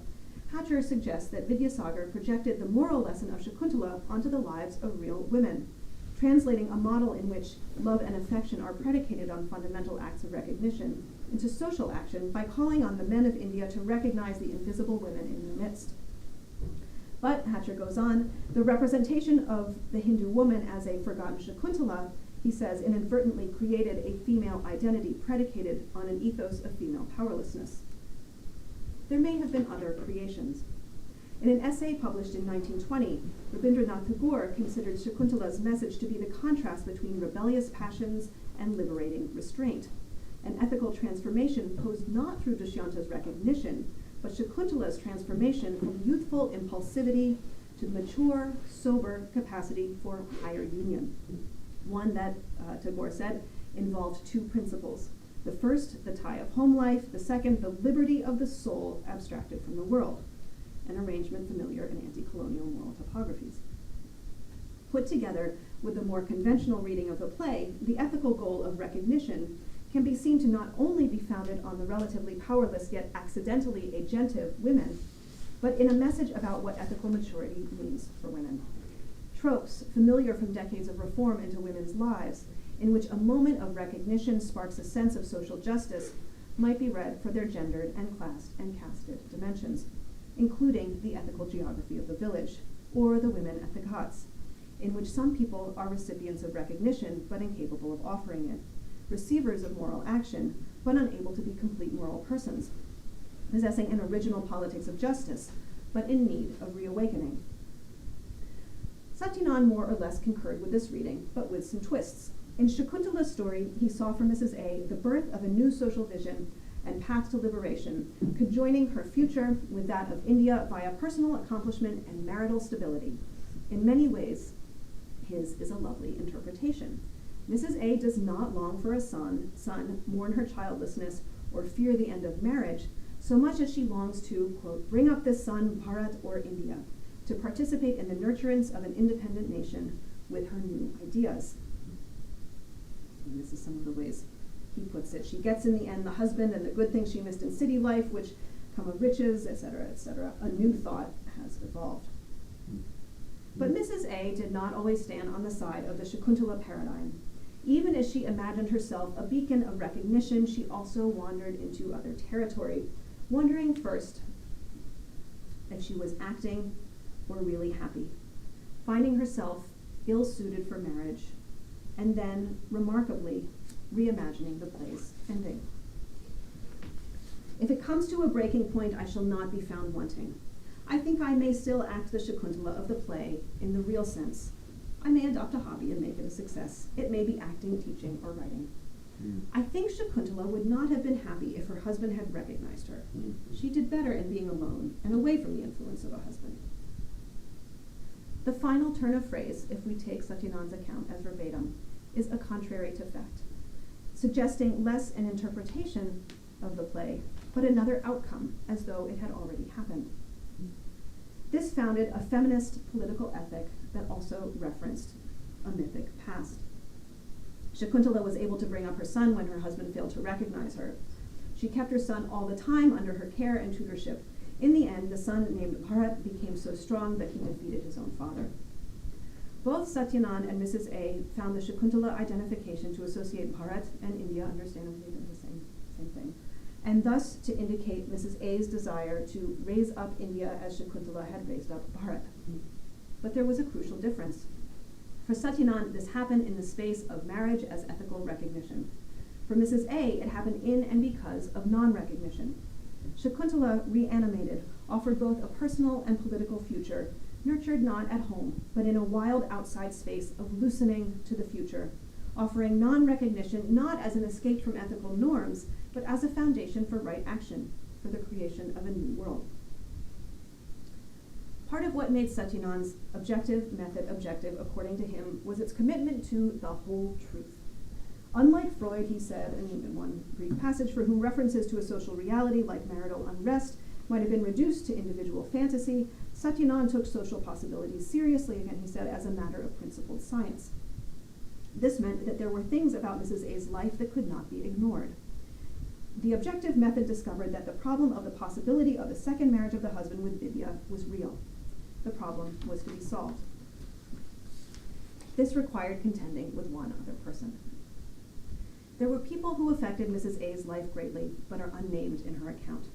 Hatcher suggests that Vidyasagar projected the moral lesson of Shakuntala onto the lives of real women, translating a model in which love and affection are predicated on fundamental acts of recognition into social action by calling on the men of India to recognize the invisible women in their midst. But, Hatcher goes on, the representation of the Hindu woman as a forgotten Shakuntala, he says, inadvertently created a female identity predicated on an ethos of female powerlessness. There may have been other creations. In an essay published in 1920, Rabindranath Tagore considered Shakuntala's message to be the contrast between rebellious passions and liberating restraint, an ethical transformation posed not through Dushyanta's recognition, but Shakuntala's transformation from youthful impulsivity to mature, sober capacity for higher union. One that, Tagore said, involved two principles. The first, the tie of home life. The second, the liberty of the soul abstracted from the world, an arrangement familiar in anti-colonial moral topographies. Put together with the more conventional reading of the play, the ethical goal of recognition can be seen to not only be founded on the relatively powerless yet accidentally agentive women, but in a message about what ethical maturity means for women. Tropes familiar from decades of reform into women's lives, in which a moment of recognition sparks a sense of social justice, might be read for their gendered and classed and casted dimensions, including the ethical geography of the village, or the women at the ghats, in which some people are recipients of recognition but incapable of offering it, receivers of moral action but unable to be complete moral persons, possessing an original politics of justice but in need of reawakening. Satya Nand more or less concurred with this reading, but with some twists. In Shakuntala's story, he saw for Mrs. A the birth of a new social vision and path to liberation, conjoining her future with that of India via personal accomplishment and marital stability. In many ways, his is a lovely interpretation. Mrs. A does not long for a son, mourn her childlessness, or fear the end of marriage, so much as she longs to, quote, bring up this son, Bharat or India, to participate in the nurturance of an independent nation with her new ideas. And this is some of the ways he puts it. She gets in the end the husband and the good things she missed in city life, which come of riches, etc., etc. A new thought has evolved. But Mrs. A did not always stand on the side of the Shakuntala paradigm. Even as she imagined herself a beacon of recognition, she also wandered into other territory, wondering first if she was acting or really happy, finding herself ill-suited for marriage, and then, remarkably, reimagining the play's ending. If it comes to a breaking point, I shall not be found wanting. I think I may still act the Shakuntala of the play in the real sense. I may adopt a hobby and make it a success. It may be acting, teaching, or writing. I think Shakuntala would not have been happy if her husband had recognized her. She did better in being alone and away from the influence of a husband. The final turn of phrase, if we take Satya Nand's account as verbatim, is a contrary to fact, suggesting less an interpretation of the play, but another outcome, as though it had already happened. This founded a feminist political ethic that also referenced a mythic past. Shakuntala was able to bring up her son when her husband failed to recognize her. She kept her son all the time under her care and tutorship. In the end, the son named Bharat became so strong that he defeated his own father. Both Satya Nand and Mrs. A found the Shakuntala identification to associate Bharat and India, understandably they're the same thing, and thus to indicate Mrs. A's desire to raise up India as Shakuntala had raised up Bharat. But there was a crucial difference. For Satya Nand, this happened in the space of marriage as ethical recognition. For Mrs. A, it happened in and because of non-recognition. Shakuntala, reanimated, offered both a personal and political future, nurtured not at home, but in a wild outside space of loosening to the future, offering non-recognition not as an escape from ethical norms, but as a foundation for right action, for the creation of a new world. Part of what made Satya Nand's objective method objective, according to him, was its commitment to the whole truth. Unlike Freud, he said, in one Greek passage, for whom references to a social reality like marital unrest might have been reduced to individual fantasy, Satya Nand took social possibilities seriously, again, he said, as a matter of principled science. This meant that there were things about Mrs. A's life that could not be ignored. The objective method discovered that the problem of the possibility of the second marriage of the husband with Vidya was real. The problem was to be solved. This required contending with one other person. There were people who affected Mrs. A's life greatly, but are unnamed in her account.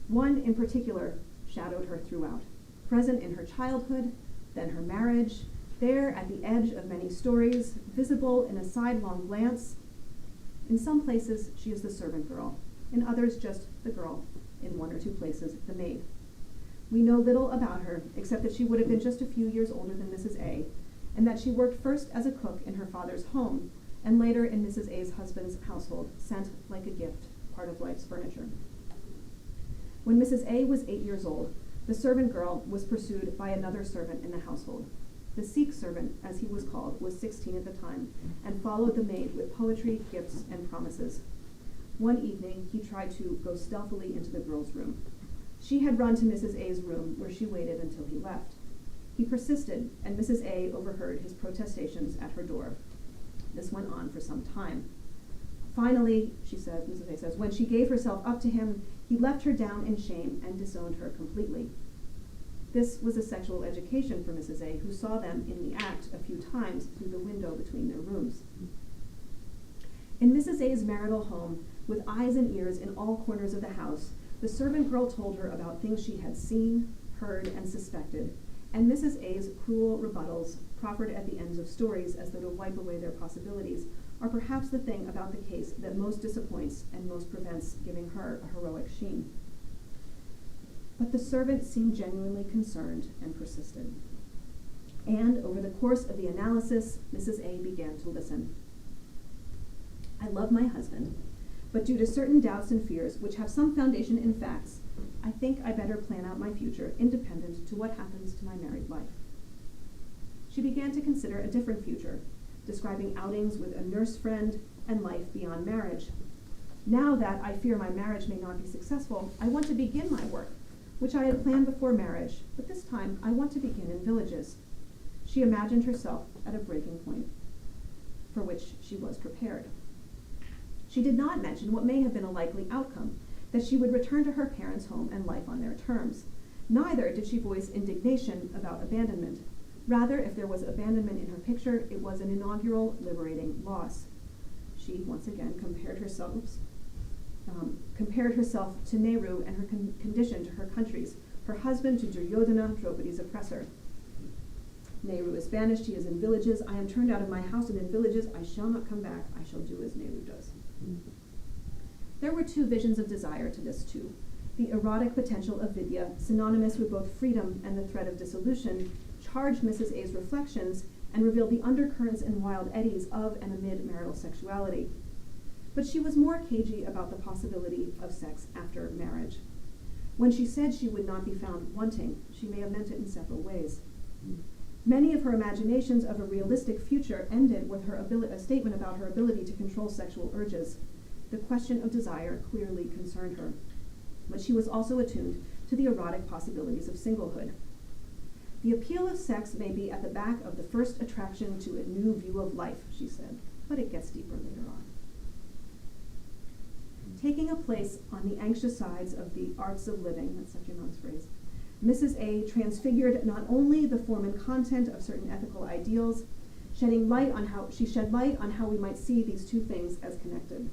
One in particular shadowed her throughout, present in her childhood, then her marriage, there at the edge of many stories, visible in a sidelong glance. In some places, she is the servant girl. In others, just the girl. In one or two places, the maid. We know little about her, except that she would have been just a few years older than Mrs. A, and that she worked first as a cook in her father's home, and later in Mrs. A's husband's household, sent like a gift, part of life's furniture. When Mrs. A was 8 years old, the servant girl was pursued by another servant in the household. The Sikh servant, as he was called, was 16 at the time, and followed the maid with poetry, gifts, and promises. One evening, he tried to go stealthily into the girl's room. She had run to Mrs. A's room, where she waited until he left. He persisted, and Mrs. A overheard his protestations at her door. This went on for some time. Finally, she says, Mrs. A says, when she gave herself up to him, he left her down in shame and disowned her completely. This was a sexual education for Mrs. A, who saw them in the act a few times through the window between their rooms. In Mrs. A's marital home, with eyes and ears in all corners of the house, the servant girl told her about things she had seen, heard, and suspected, and Mrs. A's cruel rebuttals, proffered at the ends of stories as though to wipe away their possibilities, are perhaps the thing about the case that most disappoints and most prevents giving her a heroic sheen. But the servant seemed genuinely concerned and persisted. And over the course of the analysis, Mrs. A began to listen. I love my husband, but due to certain doubts and fears which have some foundation in facts, I think I better plan out my future independent to what happens to my married life. She began to consider a different future, describing outings with a nurse friend and life beyond marriage. Now that I fear my marriage may not be successful, I want to begin my work, which I had planned before marriage, but this time I want to begin in villages. She imagined herself at a breaking point, for which she was prepared. She did not mention what may have been a likely outcome, that she would return to her parents' home and life on their terms. Neither did she voice indignation about abandonment. Rather, if there was abandonment in her picture, it was an inaugural liberating loss. She once again compared herself to Nehru and her condition to her countries, her husband to Duryodhana, Draupadi's oppressor. Nehru is banished, he is in villages. I am turned out of my house and in villages. I shall not come back. I shall do as Nehru does. There were two visions of desire to this too. The erotic potential of Vidya, synonymous with both freedom and the threat of dissolution, charged Mrs. A's reflections and revealed the undercurrents and wild eddies of and amid marital sexuality. But she was more cagey about the possibility of sex after marriage. When she said she would not be found wanting, she may have meant it in several ways. Many of her imaginations of a realistic future ended with a statement about her ability to control sexual urges. The question of desire clearly concerned her, but she was also attuned to the erotic possibilities of singlehood. The appeal of sex may be at the back of the first attraction to a new view of life, she said, but it gets deeper later on. Taking a place on the anxious sides of the arts of living, that's Satya Nand's phrase, Mrs. A transfigured not only the form and content of certain ethical ideals, she shed light on how we might see these two things as connected.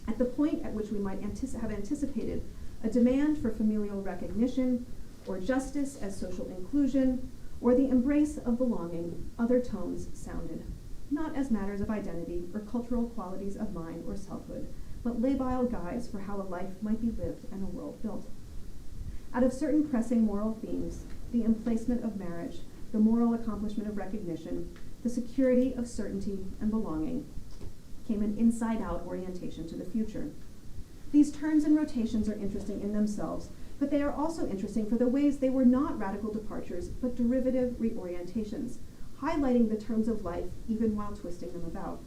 At the point at which we might have anticipated a demand for familial recognition, or justice as social inclusion, or the embrace of belonging, other tones sounded, not as matters of identity or cultural qualities of mind or selfhood, but labile guides for how a life might be lived and a world built. Out of certain pressing moral themes, the emplacement of marriage, the moral accomplishment of recognition, the security of certainty and belonging, came an inside-out orientation to the future. These turns and rotations are interesting in themselves, but they are also interesting for the ways they were not radical departures, but derivative reorientations, highlighting the terms of life even while twisting them about.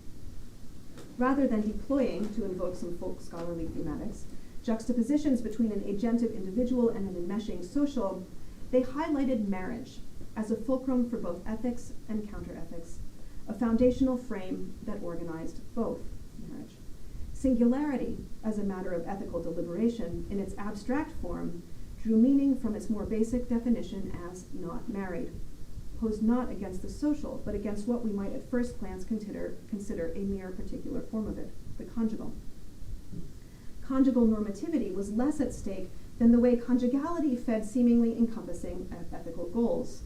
Rather than deploying, to invoke some folk scholarly thematics, juxtapositions between an agentive individual and an enmeshing social, they highlighted marriage as a fulcrum for both ethics and counter-ethics, a foundational frame that organized both marriage. Singularity, as a matter of ethical deliberation in its abstract form, drew meaning from its more basic definition as not married, posed not against the social, but against what we might at first glance consider a mere particular form of it, the conjugal. Conjugal normativity was less at stake than the way conjugality fed seemingly encompassing ethical goals.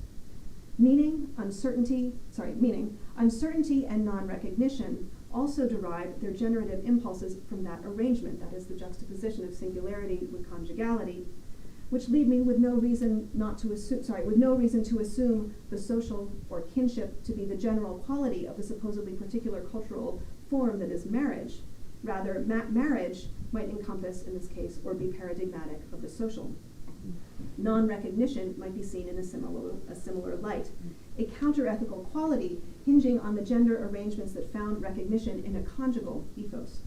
Uncertainty and non-recognition also derived their generative impulses from that arrangement, that is the juxtaposition of singularity with conjugality, which leave me with no reason to assume the social or kinship to be the general quality of the supposedly particular cultural form that is marriage. Rather, marriage might encompass, in this case, or be paradigmatic of the social. Non-recognition might be seen in a similar light, a counter-ethical quality hinging on the gender arrangements that found recognition in a conjugal ethos.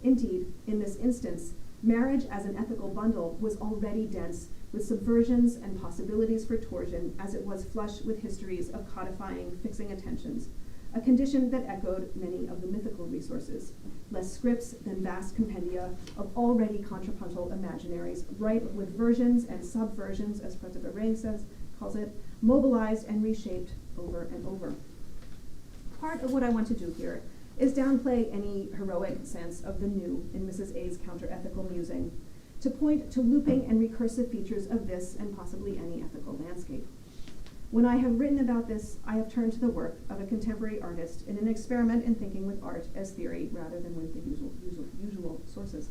Indeed, in this instance, marriage as an ethical bundle was already dense with subversions and possibilities for torsion, as it was flush with histories of codifying fixing attentions, a condition that echoed many of the mythical resources, less scripts than vast compendia of already contrapuntal imaginaries, ripe with versions and subversions, as President Ray calls it, mobilized and reshaped over and over. Part of what I want to do here is downplay any heroic sense of the new in Mrs. A's counter-ethical musing, to point to looping and recursive features of this and possibly any ethical landscape. When I have written about this, I have turned to the work of a contemporary artist in an experiment in thinking with art as theory rather than with the usual sources.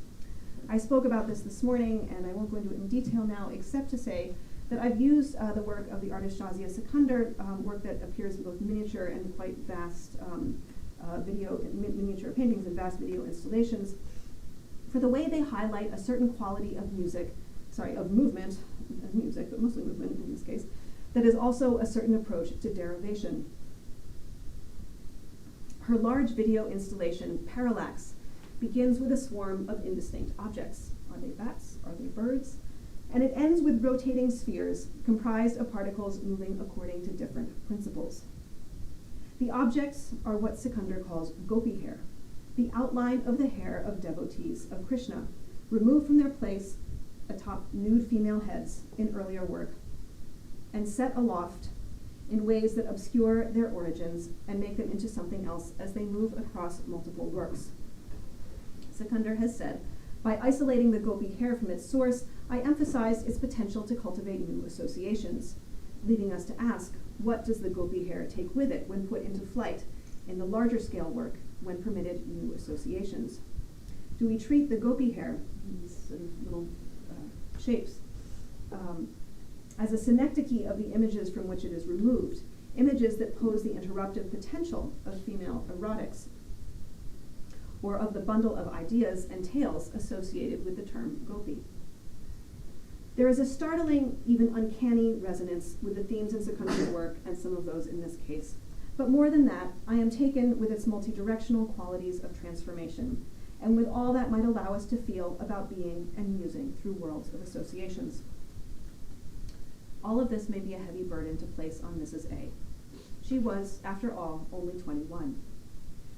I spoke about this morning, and I won't go into it in detail now, except to say that I've used the work of the artist Shazia Sikandar, work that appears in both miniature and quite vast miniature paintings and vast video installations, for the way they highlight a certain quality of music, but mostly movement in this case, that is also a certain approach to derivation. Her large video installation, Parallax, begins with a swarm of indistinct objects. Are they bats? Are they birds? And it ends with rotating spheres comprised of particles moving according to different principles. The objects are what Sikandar calls gopi hair, the outline of the hair of devotees of Krishna, removed from their place atop nude female heads in earlier work, and set aloft in ways that obscure their origins and make them into something else as they move across multiple works. Sikandar has said, by isolating the gopi hair from its source, I emphasized its potential to cultivate new associations, leading us to ask, what does the gopi hair take with it when put into flight in the larger scale work when permitted new associations? Do we treat the gopi hair, these sort of little shapes, as a synecdoche of the images from which it is removed, images that pose the interruptive potential of female erotics, or of the bundle of ideas and tales associated with the term gopi? There is a startling, even uncanny resonance with the themes in Sikandar's work and some of those in this case. But more than that, I am taken with its multi-directional qualities of transformation, and with all that might allow us to feel about being and musing through worlds of associations. All of this may be a heavy burden to place on Mrs. A. She was, after all, only 21.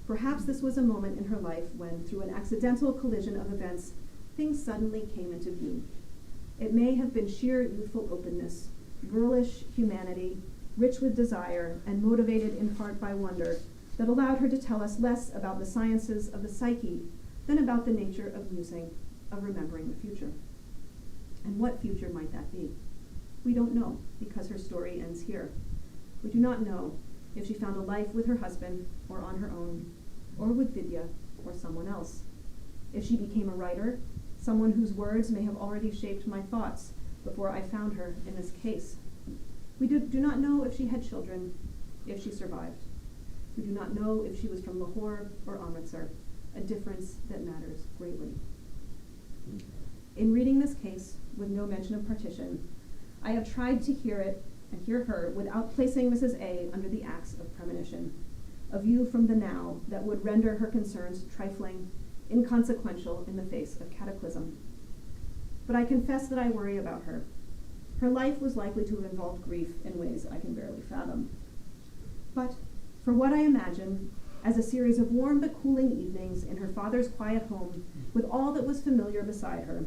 Perhaps this was a moment in her life when, through an accidental collision of events, things suddenly came into view. It may have been sheer youthful openness, girlish humanity, rich with desire, and motivated in part by wonder, that allowed her to tell us less about the sciences of the psyche than about the nature of musing, of remembering the future. And what future might that be? We don't know, because her story ends here. We do not know if she found a life with her husband, or on her own, or with Vidya, or someone else. If she became a writer, someone whose words may have already shaped my thoughts before I found her in this case. We do not know if she had children, if she survived. We do not know if she was from Lahore or Amritsar, a difference that matters greatly. In reading this case, with no mention of partition, I have tried to hear it and hear her without placing Mrs. A under the axe of premonition, a view from the now that would render her concerns trifling, inconsequential in the face of cataclysm. But I confess that I worry about her. Her life was likely to have involved grief in ways I can barely fathom. But for what I imagine as a series of warm but cooling evenings in her father's quiet home with all that was familiar beside her,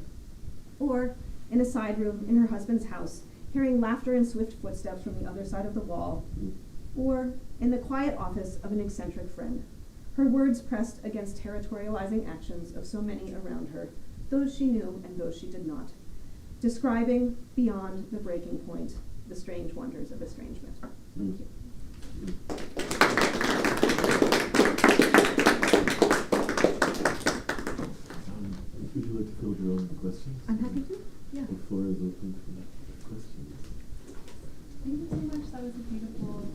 or in a side room in her husband's house, hearing laughter and swift footsteps from the other side of the wall, or in the quiet office of an eccentric friend, her words pressed against territorializing actions of so many around her, those she knew and those she did not, describing beyond the breaking point the strange wonders of estrangement. Thank you. Would you like to field your own questions? I'm happy to. Yeah. The floor is open for questions. Thank you so much. That was a beautiful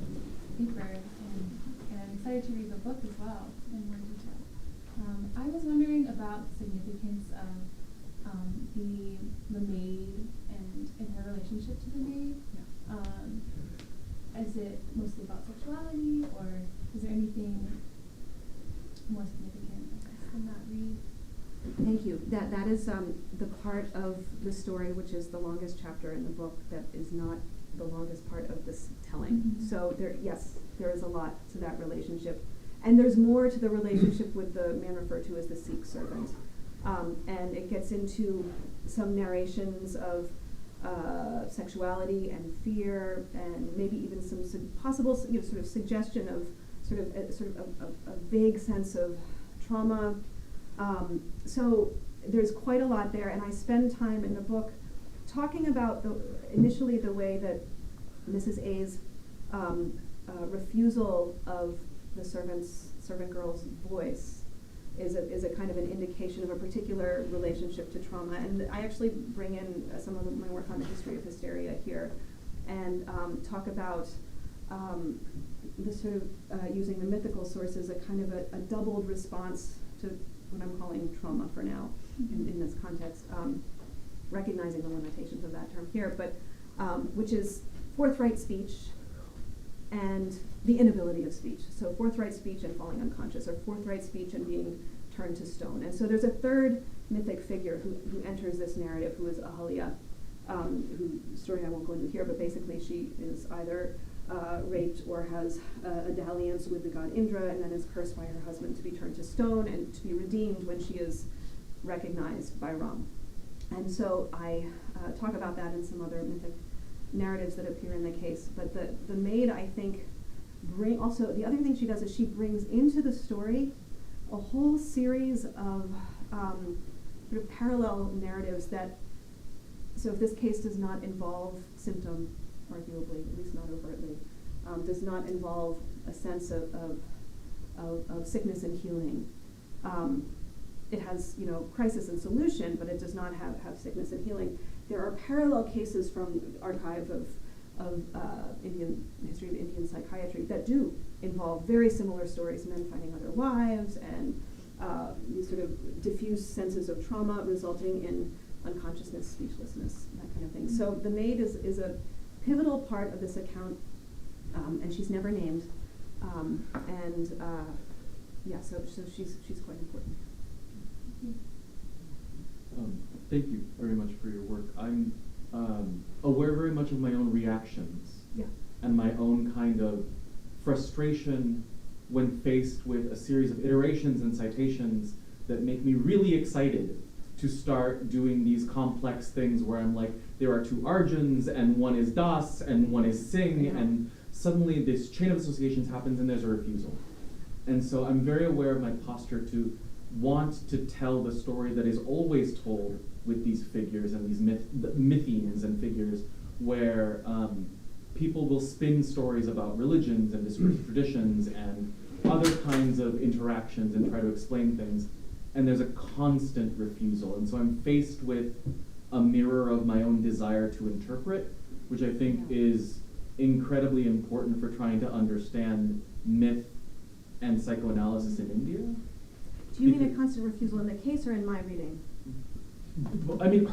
paper, and I'm excited to read the book as well in more detail. I was wondering about the significance of the maid and her relationship to the maid. Yeah. Is it mostly about sexuality, or is there anything more significant, I guess, in that read? Thank you. That is the part of the story which is the longest chapter in the book that is not the longest part of this telling. Mm-hmm. So there is a lot to that relationship. And there's more to the relationship with the man referred to as the Sikh servant. And it gets into some narrations of sexuality and fear, and maybe even some possible sort of suggestion of sort of a vague sense of trauma. So there's quite a lot there, and I spend time in the book talking about initially the way that Mrs. A's refusal of the servant girl's voice is a kind of an indication of a particular relationship to trauma. And I actually bring in some of my work on the history of hysteria here, and talk about the sort of using the mythical source as a kind of a doubled response to what I'm calling trauma for now, in this context, recognizing the limitations of that term here, but which is forthright speech and the inability of speech. So forthright speech and falling unconscious, or forthright speech and being turned to stone. And so there's a third mythic figure who enters this narrative, who is Ahalya, whose story I won't go into here, but basically she is either raped or has a dalliance with the god Indra, and then is cursed by her husband to be turned to stone and to be redeemed when she is recognized by Ram. And so I talk about that in some other mythic narratives that appear in the case. But the maid, I think, also the other thing she does is she brings into the story a whole series of sort of parallel narratives that, so if this case does not involve symptom, arguably, at least not overtly, does not involve a sense of sickness and healing. It has, crisis and solution, but it does not have sickness and healing. There are parallel cases from the archive of Indian history of Indian psychiatry that do involve very similar stories: men finding other wives, and these sort of diffuse senses of trauma resulting in unconsciousness, speechlessness, that kind of thing. So the maid is a pivotal part of this account, and she's never named, so she's quite important. Thank you very much for your work. I'm aware very much of my own reactions, and my own kind of frustration when faced with a series of iterations and citations that make me really excited to start doing these complex things where I'm like, there are two Arjuns, and one is Das, and one is Singh, and suddenly this chain of associations happens and there's a refusal. And so I'm very aware of my posture to want to tell the story that is always told with these figures and these mythines and figures, where people will spin stories about religions and discursive traditions and other kinds of interactions and try to explain things, and there's a constant refusal. And so I'm faced with a mirror of my own desire to interpret, which I think is incredibly important for trying to understand myth and psychoanalysis in India. Do you mean a constant refusal in the case or in my reading? I mean,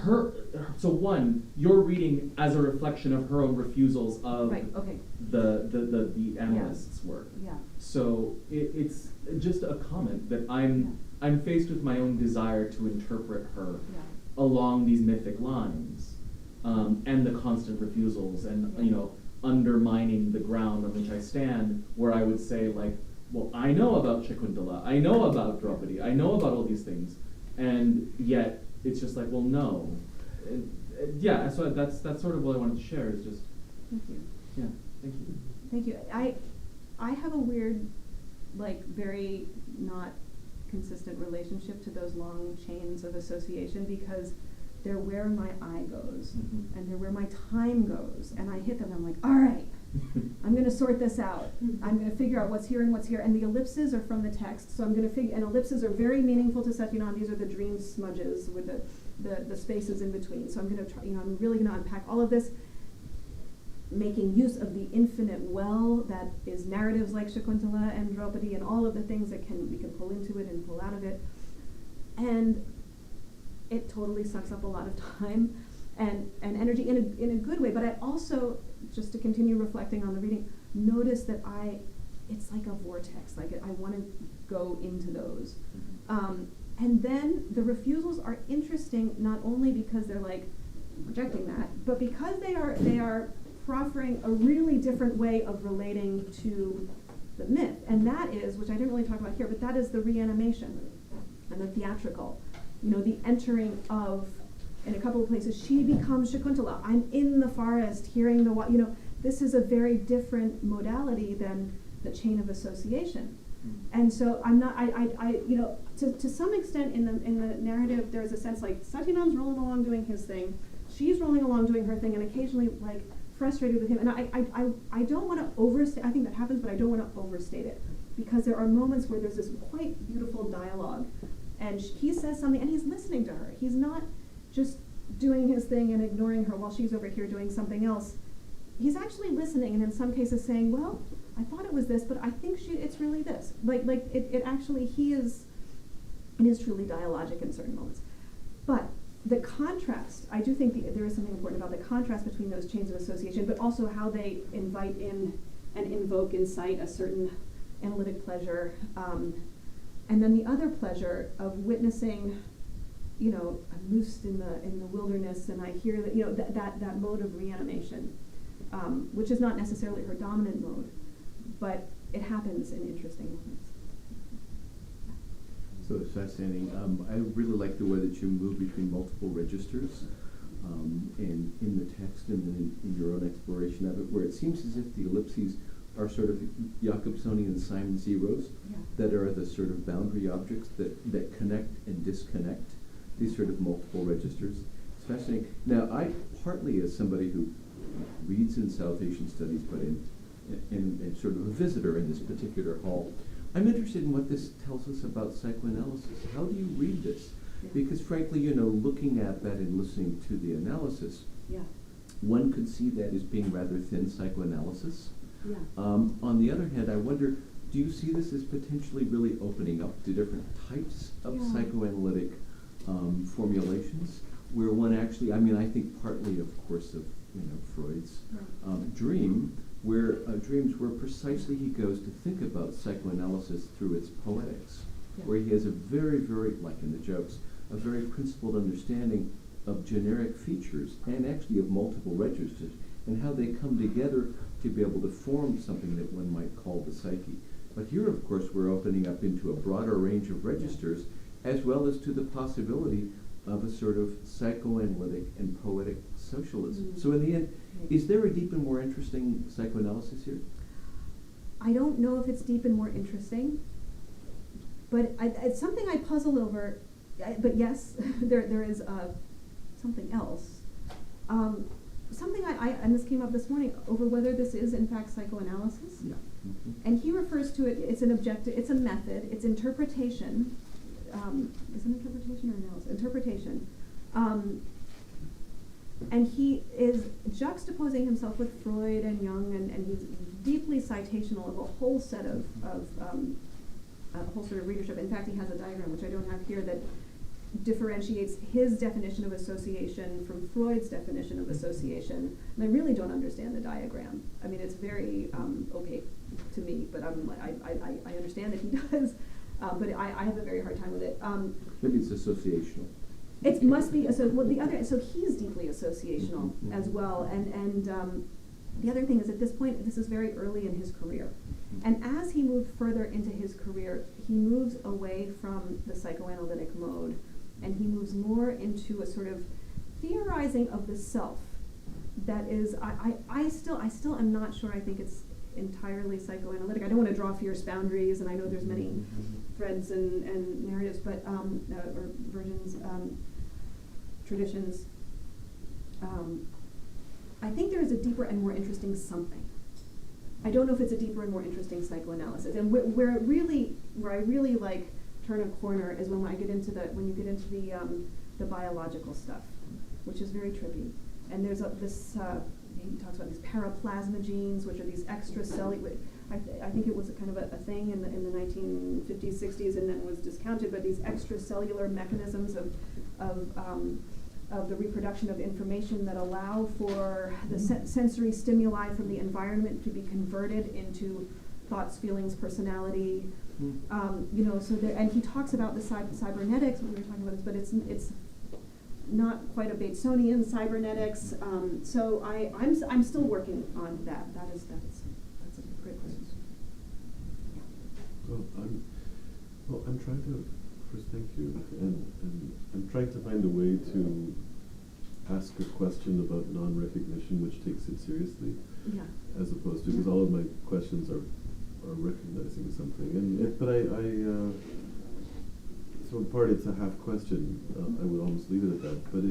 so one, you're reading as a reflection of her own refusals of Right, okay. the analyst's work. Yeah. So it's just a comment that I'm faced with my own desire to interpret her along these mythic lines, and the constant refusals and, you know, undermining the ground on which I stand, where I would say, like, well, I know about Shakuntala, I know about Draupadi, I know about all these things, and yet it's just like, well, no. Yeah, so that's sort of what I wanted to share, is just... Thank you. Yeah, thank you. Thank you. I have a weird, like, very not consistent relationship to those long chains of association, because they're where my eye goes, and they're where my time goes, and I hit them, and I'm like, all right, I'm going to sort this out. I'm going to figure out what's here and what's here, and the ellipses are from the text, so I'm going to figure, and ellipses are very meaningful to Satya Nand. These are the dream smudges with the spaces in between, so I'm going to try, I'm really going to unpack all of this, making use of the infinite well that is narratives like Shakuntala and Draupadi and all of the things that we can pull into it and pull out of it. And it totally sucks up a lot of time and energy in a good way. But I also, just to continue reflecting on the reading, notice that it's like a vortex. Like I want to go into those. And then the refusals are interesting, not only because they're like rejecting that, but because they are proffering a really different way of relating to the myth. And that is, which I didn't really talk about here, but that is the reanimation and the theatrical. You know, the entering of, in a couple of places, she becomes Shakuntala. I'm in the forest hearing the, you know, this is a very different modality than the chain of association. And so I'm not, you know, to some extent in the narrative, there's a sense like Satya Nand's rolling along doing his thing, she's rolling along doing her thing, and occasionally like frustrated with him. And I don't want to overstate, I think that happens, but I don't want to overstate it, because there are moments where there's this quite beautiful dialogue, and he says something, and he's listening to her. He's not just doing his thing and ignoring her while she's over here doing something else. He's actually listening, and in some cases saying, well, I thought it was this, but I think it's really this. Like it actually, it is truly dialogic in certain moments. But the contrast, I do think there is something important about the contrast between those chains of association, but also how they invite in and invoke, incite a certain analytic pleasure, and then the other pleasure of witnessing, you know, I'm loosed in the wilderness, and I hear that, you know, that mode of reanimation, which is not necessarily her dominant mode, but it happens in interesting moments. So it's fascinating. I really like the way that you move between multiple registers, and in the text and then in your own exploration of it, where it seems as if the ellipses are sort of Jacobsonian Simon zeros that are the sort of boundary objects that connect and disconnect these sort of multiple registers. It's fascinating. Now, I, partly as somebody who reads in South Asian studies, but in sort of a visitor in this particular hall, I'm interested in what this tells us about psychoanalysis. How do you read this? Because frankly, you know, looking at that and listening to the analysis, one could see that as being rather thin psychoanalysis. On the other hand, I wonder, do you see this as potentially really opening up to different types of psychoanalytic formulations, where one actually, I mean, I think partly, of course, of, you know, Freud's dream, where dreams where precisely he goes to think about psychoanalysis through its poetics, where he has a very, very, like in the jokes, a very principled understanding of generic features and actually of multiple registers and how they come together to be able to form something that one might call the psyche. But here, of course, we're opening up into a broader range of registers, as well as to the possibility of a sort of psychoanalytic and poetic socialism. So in the end, is there a deep and more interesting psychoanalysis here? I don't know if it's deep and more interesting, but it's something I puzzle over. But yes, there is something else. something and this came up this morning, over whether this is in fact psychoanalysis. Yeah. Mm-hmm. And he refers to it, it's an objective, it's a method, it's interpretation. Is it interpretation or analysis? Interpretation. And he is juxtaposing himself with Freud and Jung, and he's deeply citational of a whole set of a whole sort of readership. In fact, he has a diagram, which I don't have here, that differentiates his definition of association from Freud's definition of association. And I really don't understand the diagram. I mean, it's very opaque to me, but I understand that he does. But I have a very hard time with it. Maybe it's associational. It must be, so he's deeply associational as well. And the other thing is, at this point, this is very early in his career. And as he moved further into his career, he moves away from the psychoanalytic mode, and he moves more into a sort of theorizing of the self that is, I still am not sure I think it's entirely psychoanalytic. I don't want to draw fierce boundaries, and I know there's many threads and narratives, but or versions, traditions. I think there is a deeper and more interesting something. I don't know if it's a deeper and more interesting psychoanalysis. And where I really like turn a corner is when you get into the biological stuff, which is very trippy. And there's he talks about these paraplasma genes, which are these extracellular. I think it was kind of a thing in the 1950s, 60s, and then was discounted. But these extracellular mechanisms of the reproduction of information that allow for the sensory stimuli from the environment to be converted into thoughts, feelings, personality. So there, and he talks about the cybernetics when we were talking about this, but it's not quite a Batesonian cybernetics. So I'm still working on that. That's a great question. Well, I'm trying to first thank you, and I'm trying to find a way to ask a question about non-recognition which takes it seriously, as opposed to, because all of my questions are recognizing something, so in part it's a half question. I would almost leave it at that, but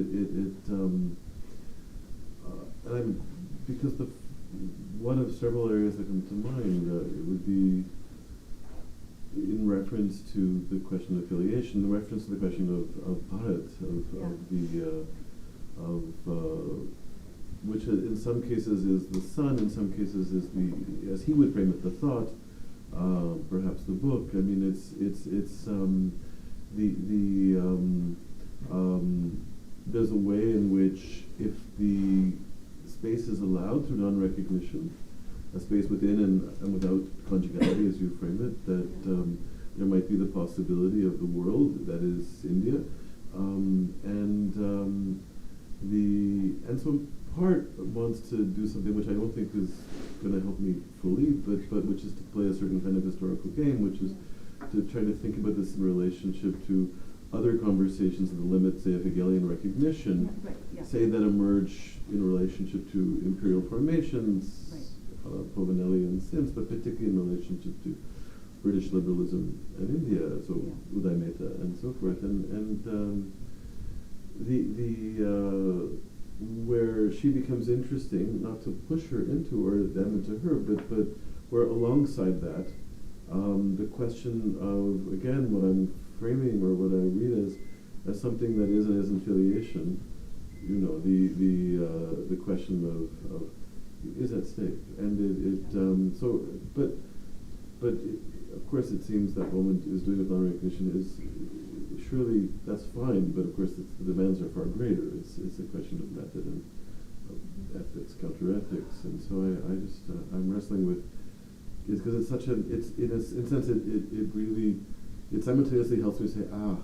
because one of several areas that come to mind, it would be in reference to the question of affiliation, the reference to the question of Bharat, which in some cases is the sun, in some cases is the, as he would frame it, the thought, perhaps the book. I mean, there's a way in which, if the space is allowed through non-recognition, a space within and without conjugality, as you frame it, that there might be the possibility of the world that is India, and so part wants to do something which I don't think is going to help me fully, but which is to play a certain kind of historical game, which is to try to think about this in relationship to other conversations in the limit, say, of Hegelian recognition, say, that emerge in relationship to imperial formations, Povinelli and Sims, but particularly in relationship to British liberalism and India, so Uday Mehta and so forth, and where she becomes interesting, not to push her into or them into her, but where alongside that, the question of, again, what I'm framing or what I read as something that is and isn't affiliation, the question of is at stake, and of course it seems that woman is doing with non-recognition is surely that's fine, but of course the demands are far greater. It's a question of method and of ethics, counter-ethics, and so I'm wrestling with is because it's such in a sense it really simultaneously helps me say I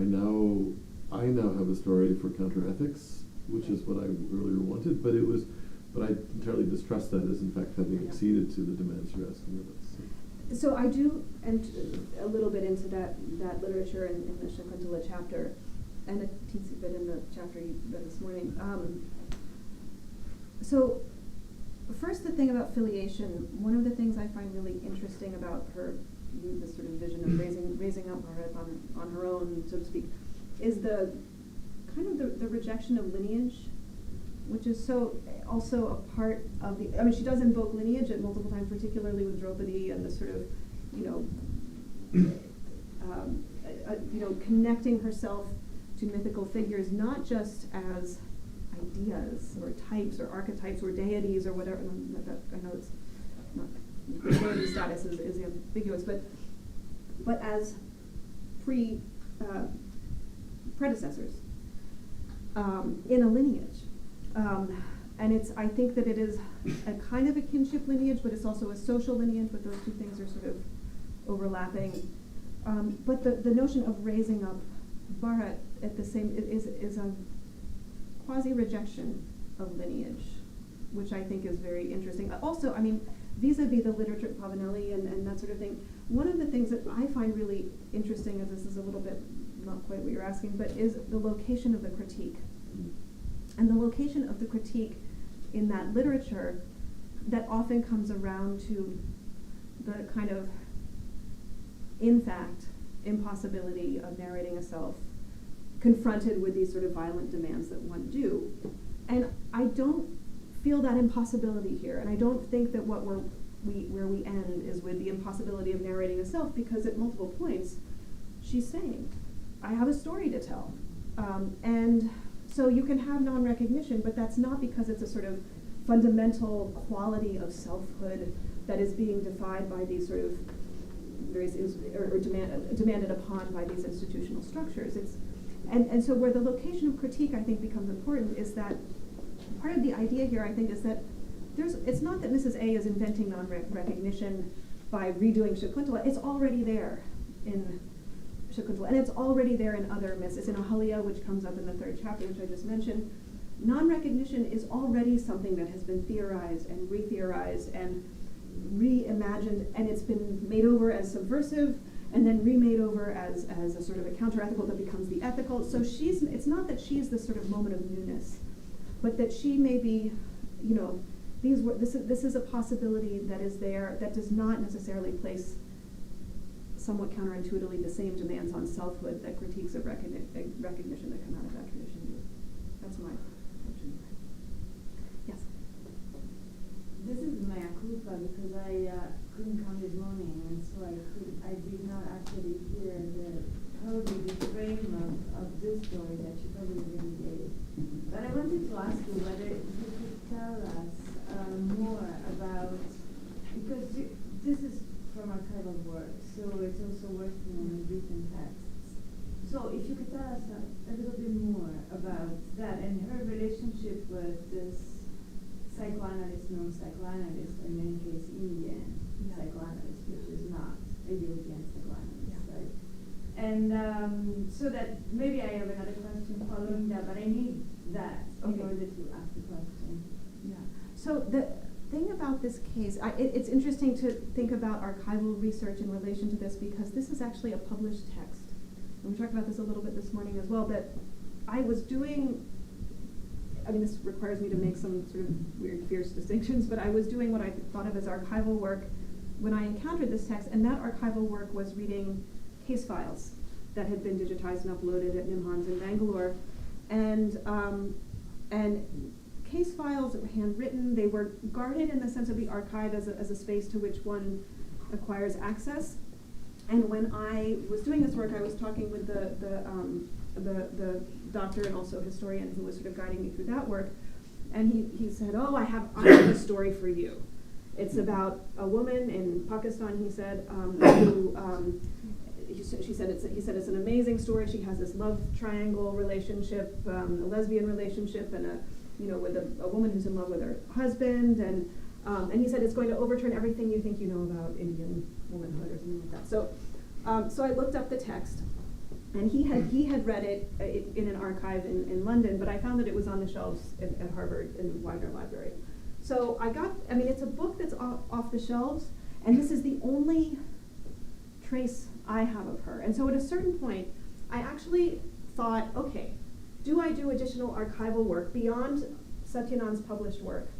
now have a story for counter-ethics, which is what I earlier wanted, but I entirely distrust that as in fact having acceded to the demands you're asking of us. So I do, and a little bit into that literature in the Shakuntala chapter, and a teensy bit in the chapter you read this morning. So first, the thing about filiation, one of the things I find really interesting about her, this sort of vision of raising up Bharat on her own, so to speak, is the kind of the rejection of lineage, which is so also a part of the, I mean, she does invoke lineage at multiple times, particularly with Draupadi and the sort of, connecting herself to mythical figures, not just as ideas or types or archetypes or deities or whatever. I know it's not, the deity status is ambiguous, but as predecessors in a lineage. And I think that it is a kind of a kinship lineage, but it's also a social lineage, but those two things are sort of overlapping. But the notion of raising up Bharat at the same is a quasi-rejection of lineage, which I think is very interesting. Also, I mean, vis-a-vis the literature of Pavanelli and that sort of thing, one of the things that I find really interesting, and this is a little bit not quite what you're asking, but is the location of the critique. And the location of the critique in that literature that often comes around to the kind of, in fact, impossibility of narrating a self confronted with these sort of violent demands that one do. And I don't feel that impossibility here, and I don't think that where we end is with the impossibility of narrating a self, because at multiple points she's saying, I have a story to tell. And so you can have non-recognition, but that's not because it's a sort of fundamental quality of selfhood that is being defied by these sort of various or demanded upon by these institutional structures. And so where the location of critique, I think, becomes important is that part of the idea here, I think, is that it's not that Mrs. A is inventing non-recognition by redoing Shakuntala. It's already there in Shakuntala, and it's already there in other myths. It's in Ahalya, which comes up in the 3rd chapter, which I just mentioned. Non-recognition is already something that has been theorized and re-theorized and reimagined, and it's been made over as subversive and then remade over as a sort of a counter-ethical that becomes the ethical. So it's not that she's this sort of moment of newness, but that she may be, this is a possibility that is there that does not necessarily place somewhat counterintuitively the same demands on selfhood that critiques of recognition that come out of that tradition do. That's my question. Yes? This is mea culpa because I couldn't come this morning, and so I did not actually hear probably the frame of this story that she probably really gave. But I wanted to ask you whether you could tell us more about, because this is from archival work, so it's also working on written texts. So if you could tell us a little bit more about that and her relationship with this psychoanalyst, non-psychoanalyst, or in any case Indian psychoanalyst, which is not a European psychoanalyst, right? And so that maybe I have another question following that, but I need that in order to ask the question. Yeah. So the thing about this case, it's interesting to think about archival research in relation to this, because this is actually a published text. And we talked about this a little bit this morning as well, that I was doing, I mean, this requires me to make some sort of weird, fierce distinctions, but I was doing what I thought of as archival work when I encountered this text, and that archival work was reading case files that had been digitized and uploaded at Nimhans in Bangalore. And case files that were handwritten, they were guarded in the sense of the archive as a space to which one acquires access. And when I was doing this work, I was talking with the doctor and also historian who was sort of guiding me through that work. And he said, oh, I have a story for you. It's about a woman in Pakistan, he said, who, he said it's an amazing story. She has this love triangle relationship, a lesbian relationship, and with a woman who's in love with her husband, and he said it's going to overturn everything you think you know about Indian womanhood or something like that. So I looked up the text, and he had read it in an archive in London, but I found that it was on the shelves at Harvard in the Widener Library. So it's a book that's off the shelves, and this is the only trace I have of her. And so at a certain point, I actually thought, okay, do I do additional archival work beyond Satya Nand's published work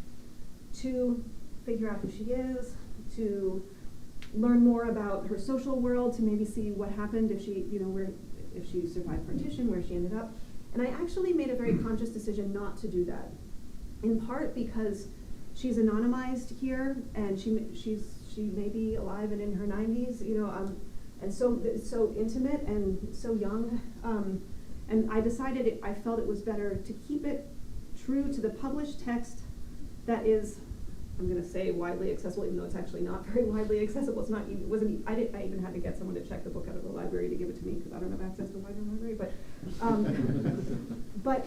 to figure out who she is, to learn more about her social world, to maybe see what happened if she, if she survived partition, where she ended up. And I actually made a very conscious decision not to do that. in part because she's anonymized here, and she may be alive and in her 90s, and so intimate and so young, and I decided I felt it was better to keep it true to the published text that is, I'm going to say, widely accessible, even though it's actually not very widely accessible. It's not. It wasn't. I even had to get someone to check the book out of the library to give it to me because I don't have access to the library. But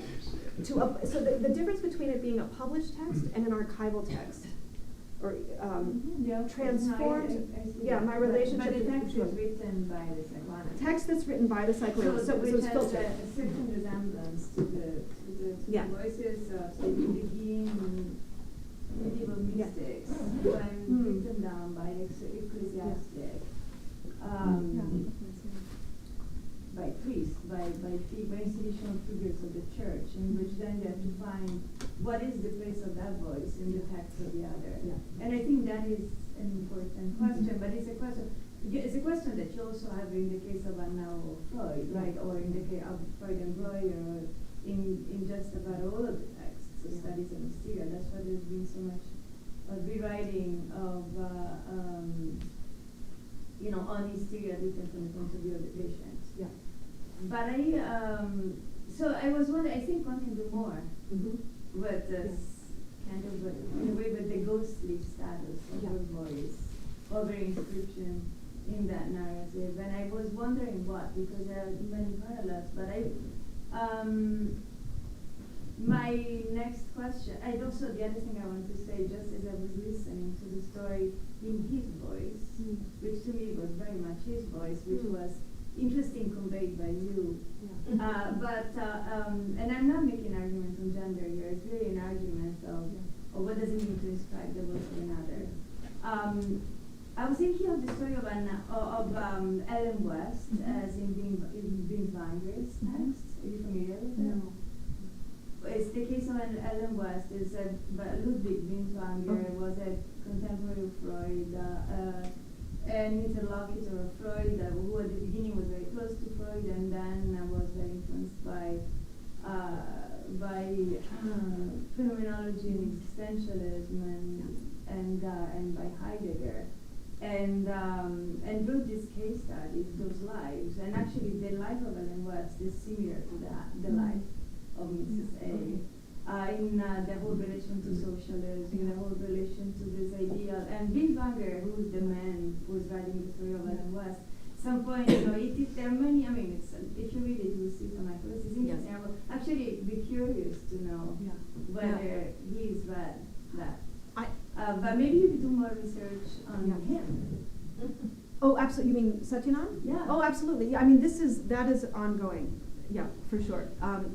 so the difference between it being a published text and an archival text, or transformed. My relationship. But the text is written by the psychoanalyst. Text that's written by the psychoanalyst, so it's filtered. A certain resemblance to the voices of the medieval mystics when written down by ecclesiastic, by priests, by institutional figures of the church, in which then you have to find what is the place of that voice in the text of the other. And I think that is an important question, but it's a question that you also have in the case of Anna or Freud, right? Or in the case of Freud and Breuer, or in just about all of the texts. Studies of hysteria. That's why there's been so much rewriting of, on hysteria written from the point of view of the patient. Yeah. But so I was wondering, I think one can do more with this kind of, in a way, with the ghostly status of her voice, of her inscription in that narrative. And I was wondering what, because there are many parallels, but my next question, and also the other thing I wanted to say, just as I was listening to the story in his voice, which to me was very much his voice, which was interesting conveyed by you. And I'm not making an argument on gender here, it's really an argument of what does it mean to describe the voice of another. I was thinking of the story of Ellen West, as in Binswanger's text. Are you familiar with that? No. It's the case of Ellen West. Is Ludwig Binswanger was a contemporary of Freud, an interlocutor of Freud, who at the beginning was very close to Freud, and then was very influenced by phenomenology and existentialism and by Heidegger, and wrote this case study, Those Lives. And actually, the life of Ellen West is similar to the life of Mrs. A, in the whole relation to socialism, in the whole relation to this ideal. And Binswanger, who is the man who is writing the story of Ellen West, some point, there are many, if you read it, you will see some echoes. It's interesting. I will actually be curious to know whether he's read that. But maybe you could do more research on him. Oh, absolutely. You mean Satya Nand? Yeah. Oh, absolutely. Yeah, that is ongoing. Yeah, for sure.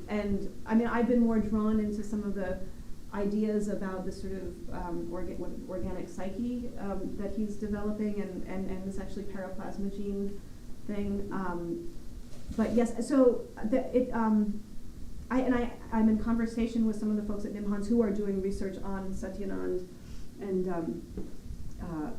And I've been more drawn into some of the ideas about the sort of organic psyche that he's developing, and this actually paraplasmagene thing. But yes, so I'm in conversation with some of the folks at NIMHANS who are doing research on Satya Nand, and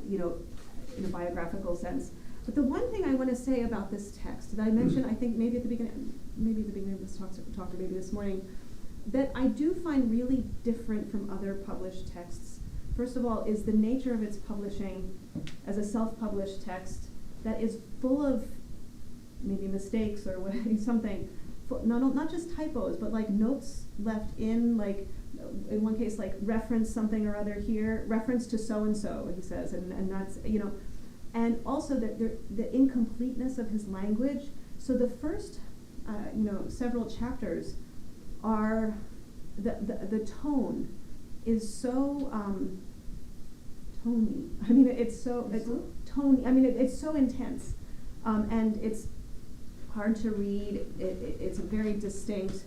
in a biographical sense. But the one thing I want to say about this text that I mentioned, I think maybe at the beginning of this talk, or maybe this morning, that I do find really different from other published texts, first of all, is the nature of its publishing as a self-published text that is full of maybe mistakes or something, not just typos, but like notes left in, like in one case, like reference something or other here, reference to so-and-so, he says, and that's, and also the incompleteness of his language. So the first, several chapters are, the tone is so tony. It's tony. It's so intense, and it's hard to read. It's very distinct.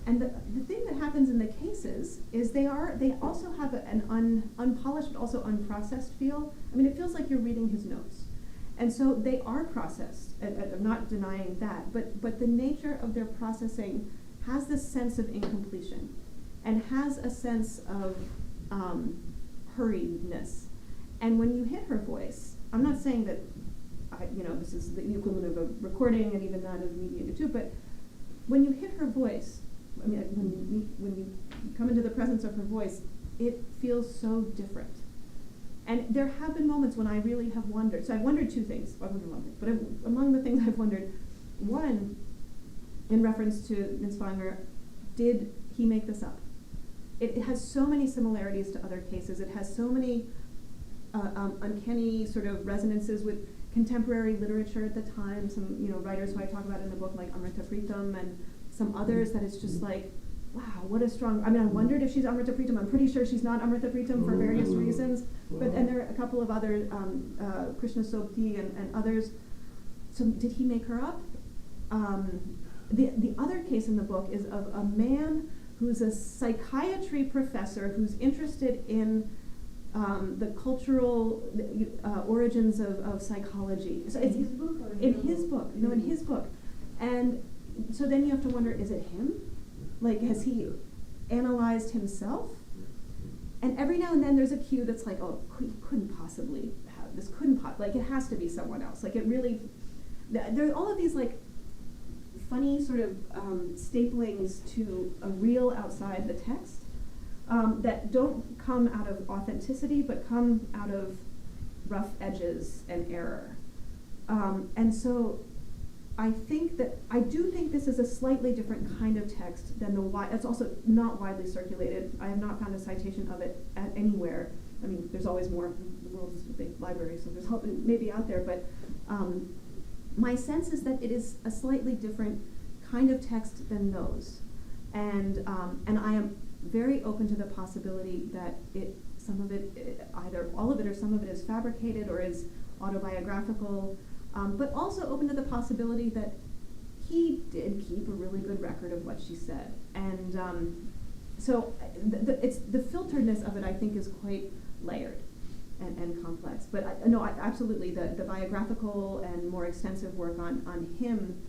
And the thing that happens in the cases is they also have an unpolished but also unprocessed feel. It feels like you're reading his notes. And so they are processed, I'm not denying that, but the nature of their processing has this sense of incompletion and has a sense of hurriedness. And when you hit her voice, I'm not saying that this is the equivalent of a recording and even that of media too, but when you hit her voice, I mean, when you come into the presence of her voice, it feels so different. And there have been moments when I really have wondered. So I've wondered two things. Well, I wondered one thing, but among the things I've wondered, one, in reference to Ninswanger, did he make this up? It has so many similarities to other cases. It has so many uncanny sort of resonances with contemporary literature at the time. Some writers who I talk about in the book, like Amrita Pritam, and some others that it's just like, wow, what a strong. I mean, I wondered if she's Amrita Pritam. I'm pretty sure she's not Amrita Pritam for various reasons. But and there are a couple of other Krishna Sobti and others. So did he make her up? The other case in the book is of a man who's a psychiatry professor who's interested in the cultural origins of psychology. So it's in his book or in his book. No, in his book. And so then you have to wonder, is it him? Like, has he analyzed himself? And every now and then there's a cue that's like, oh, couldn't possibly have this. Like, it has to be someone else. Like, it really. There are all of these like funny sort of staplings to a real outside the text that don't come out of authenticity, but come out of rough edges and error. And so I do think this is a slightly different kind of text than it's also not widely circulated. I have not found a citation of it anywhere. I mean, there's always more. The world is a big library, so there's maybe out there, but my sense is that it is a slightly different kind of text than those. And I am very open to the possibility that some of it, either all of it or some of it is fabricated or is autobiographical, but also open to the possibility that he did keep a really good record of what she said. And so the filteredness of it, I think, is quite layered and complex. But absolutely, the biographical and more extensive work on him.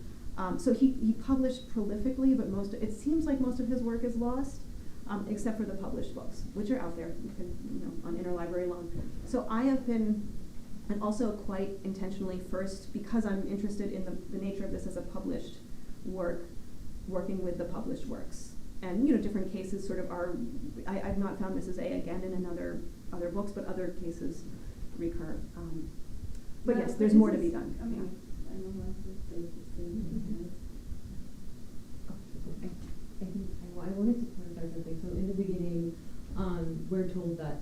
So he published prolifically, but it seems like most of his work is lost, except for the published books, which are out there. You can, on interlibrary loan. So I have been, and also quite intentionally first, because I'm interested in the nature of this as a published work, working with the published works. And different cases sort of are. I've not found Mrs. A again in other books, but other cases recur. But yes, there's more to be done. I mean, I don't know if it's safe to say. I wanted to clarify something. So in the beginning, we're told that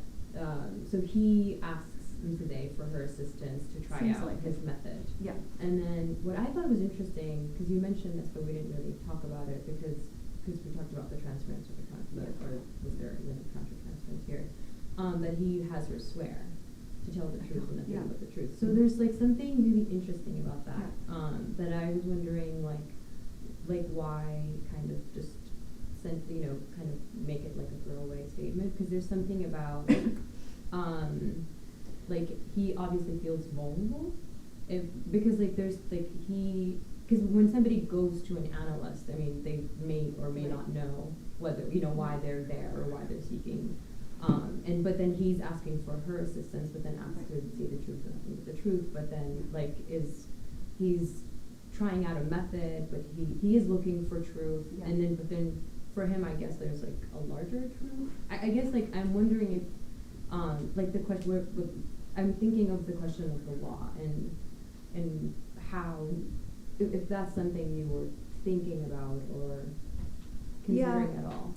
so he asks Mrs. A for her assistance to try Seems out like his method. Yeah. And then what I thought was interesting, because you mentioned this, but we didn't really talk about it because we talked about the transference or or was there even a counter-transference here, that he has her swear to tell the truth and nothing but the truth. So there's like something really interesting about that, that I was wondering like why kind of just kind of make it like a throwaway statement, because there's something about like he obviously feels vulnerable because when somebody goes to an analyst, I mean, they may or may not know whether why they're there or why they're seeking, but then he's asking for her assistance, but then asks her to say the truth and nothing but the truth. But then he's trying out a method, but he is looking for truth, and then for him, I guess there's like a larger truth. I guess like I'm wondering if like the question I'm thinking of the question of the law and how if that's something you were thinking about or considering at all.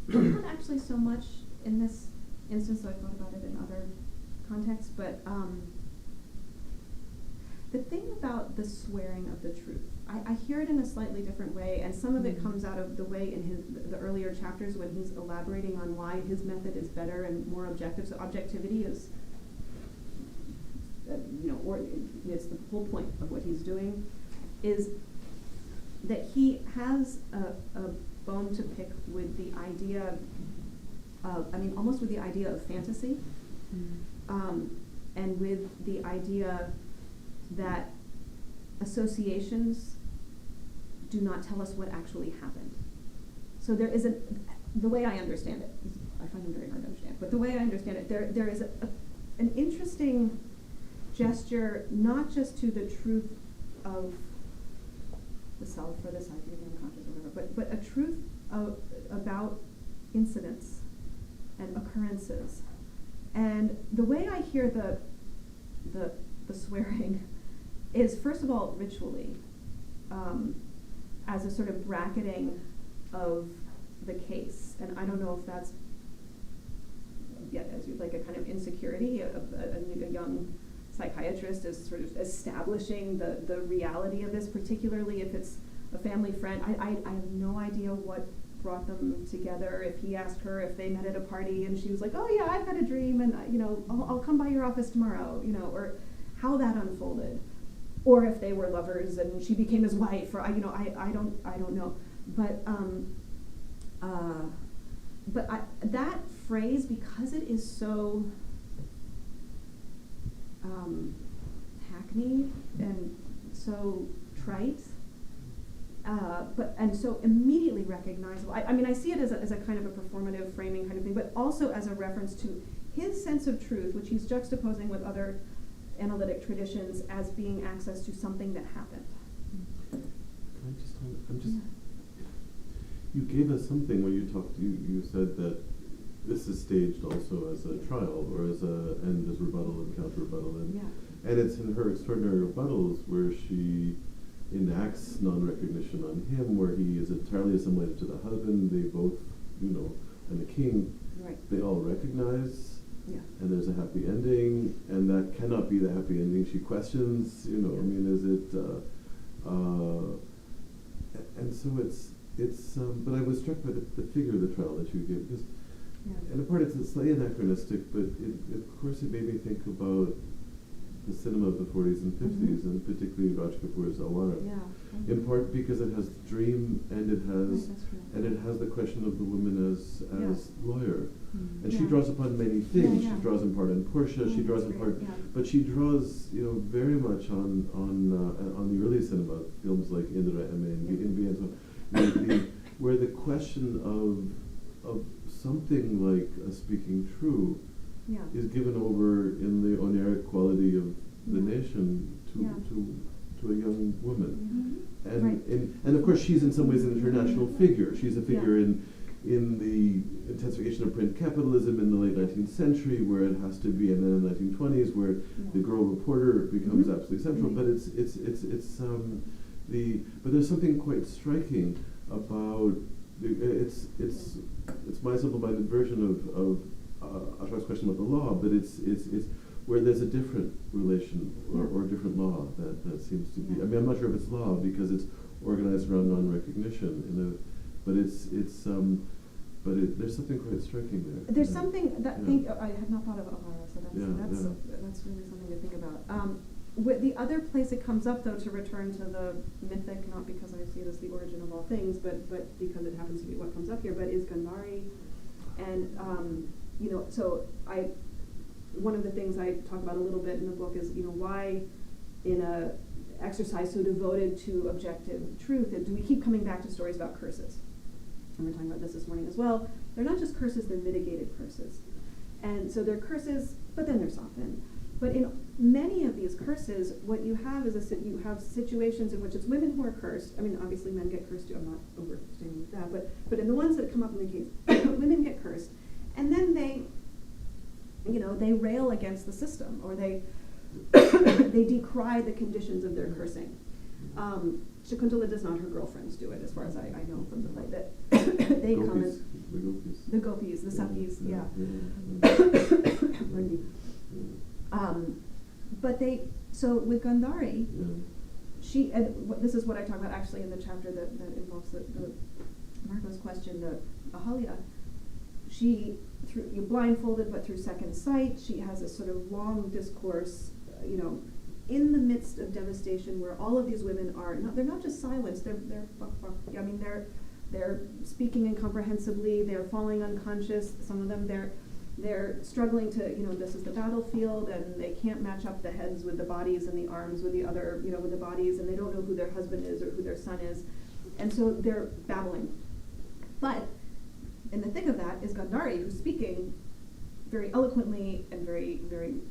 Not actually so much in this instance, though I've thought about it in other contexts, but the thing about the swearing of the truth, I hear it in a slightly different way, and some of it comes out of the way in the earlier chapters when he's elaborating on why his method is better and more objective. So objectivity is, or it's the whole point of what he's doing, is that he has a bone to pick with the idea of, almost with the idea of fantasy, and with the idea that associations do not tell us what actually happened. So there is the way I understand it, I find it very hard to understand, but the way I understand it, there is an interesting gesture, not just to the truth of the self or the psyche or the unconscious or whatever, but a truth about incidents and occurrences. And the way I hear the swearing is, first of all, ritually, as a sort of bracketing of the case. And I don't know if that's as like a kind of insecurity. A young psychiatrist is sort of establishing the reality of this, particularly if it's a family friend. I have no idea what brought them together. If he asked her if they met at a party and she was like, oh yeah, I've had a dream and I'll come by your office tomorrow, or how that unfolded, or if they were lovers and she became his wife, or I don't know, but that phrase, because it is so hackneyed and so trite, and so immediately recognizable. I see it as a kind of a performative framing kind of thing, but also as a reference to his sense of truth, which he's juxtaposing with other analytic traditions as being access to something that happened. You gave us something when you said that this is staged also as a trial, or as there's rebuttal and counter-rebuttal, and it's in her extraordinary rebuttals where she enacts non-recognition on him, where he is entirely assimilated to the husband. They both, and the king, they all recognize, and there's a happy ending, and that cannot be the happy ending. She questions, is it, and so it's, but I was struck by the figure of the trial that you gave, because, and in part it's slightly anachronistic, but of course it made me think about the cinema of the 40s and 50s, and particularly Raj Kapoor's Awara. In part because it has dream, and it has the question of the woman as lawyer, and she draws upon many things. She draws in part on Portia. She draws in part, but she draws very much on the early cinema films like Indra and so on, where the question of something like a speaking true is given over in the oneric quality of the nation to a young woman, and of course she's in some ways an international figure. She's a figure in the intensification of print capitalism in the late 19th century, where it has to be, and then in the 1920s, where the girl reporter becomes absolutely central. But but there's something quite striking about it's my simple-minded version of Ashok's question about the law, but it's where there's a different relation or different law that seems to be. I'm not sure if it's law because it's organized around non-recognition there's something quite striking there. There's something that I had not thought of Awara, so that's really something to think about. The other place it comes up, though, to return to the mythic, not because I see it as the origin of all things, but because it happens to be what comes up here, but is Gandhari. And so one of the things I talk about a little bit in the book is why in a exercise so devoted to objective truth do we keep coming back to stories about curses? And we're talking about this morning as well. They're not just curses, they're mitigated curses. And so they're curses, but then they're softened. But in many of these curses, what you have is you have situations in which it's women who are cursed. I mean, obviously men get cursed too. I'm not overstating that, but in the ones that come up in the case, women get cursed, and then they rail against the system, or they decry the conditions of their cursing. Shakuntala does not; her girlfriends do it, as far as I know from the play. That they come as the gopis, the sakis, but so with Gandhari, she, and this is what I talk about actually in the chapter that involves the Marco's question, the Ahalya. She, you're blindfolded, but through second sight, she has a sort of long discourse, in the midst of devastation, where all of these women they're not just silenced, they're speaking incomprehensibly, they're falling unconscious, some of them they're struggling to, this is the battlefield, and they can't match up the heads with the bodies and the arms with the other, with the bodies, and they don't know who their husband is or who their son is, and so they're battling. But in the thick of that is Gandhari, who's speaking very eloquently and very, very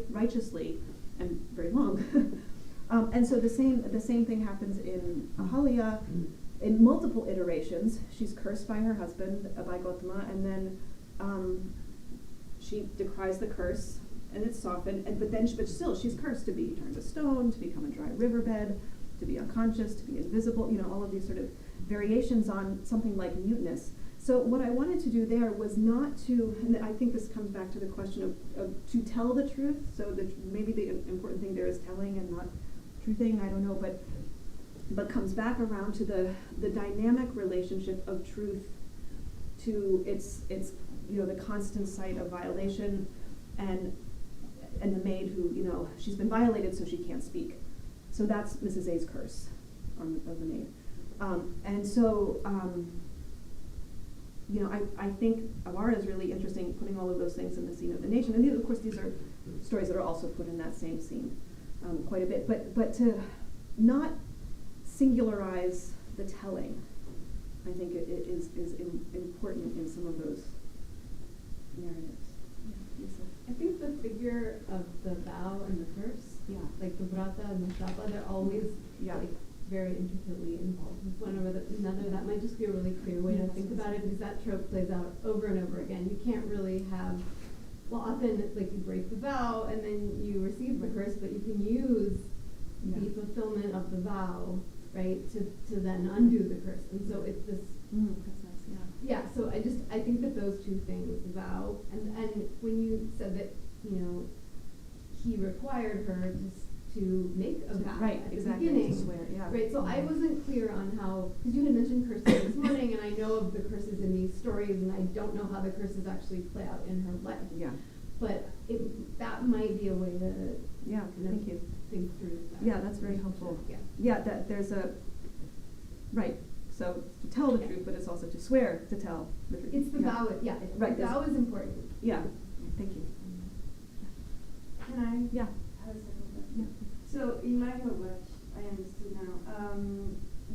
righteously and very long. And so the same thing happens in Ahalya. in multiple iterations, she's cursed by her husband, by Gautama, and then she decries the curse, and it's softened, but still she's cursed to be turned to stone, to become a dry riverbed, to be unconscious, to be invisible, all of these sort of variations on something like muteness. So what I wanted to do there was not to, and I think this comes back to the question of to tell the truth, so that maybe the important thing there is telling and not truthing, I don't know, but comes back around to the dynamic relationship of truth to its the constant sight of violation, and the maid who, she's been violated, so she can't speak. So that's Mrs. A's curse of the maid. And so, I think Avara is really interesting, putting all of those things in the scene of the nation. And of course, these are stories that are also put in that same scene quite a bit. But to not singularize the telling, I think it is important in some of those narratives. Yeah, Lisa. I think the figure of the vow and the curse, like the brata and the shapa, they're always like very intricately involved with one over another. That might just be a really clear way to think about it, because that trope plays out over and over again. You can't really have, often it's like you break the vow and then you receive the curse, but you can use the fulfillment of the vow, right, to then undo the curse. And so it's this. That's nice. Yeah. Yeah. So I think that those two things, the vow, and when you said that, he required her to make a vow at the beginning. To swear, Right, so I wasn't clear on how, because you had mentioned curses this morning, and I know of the curses in these stories, and I don't know how the curses actually play out in her life. Yeah. But that might be a way to thank you. think through that. Yeah, that's very helpful. Yeah. Yeah, that there's right. So to tell the truth, but it's also to swear to tell the truth. It's the vow. Yeah. Right. The vow is important. Yeah. Thank you. Can I? Yeah. Have a second question? Yeah. So in light of what I understood now,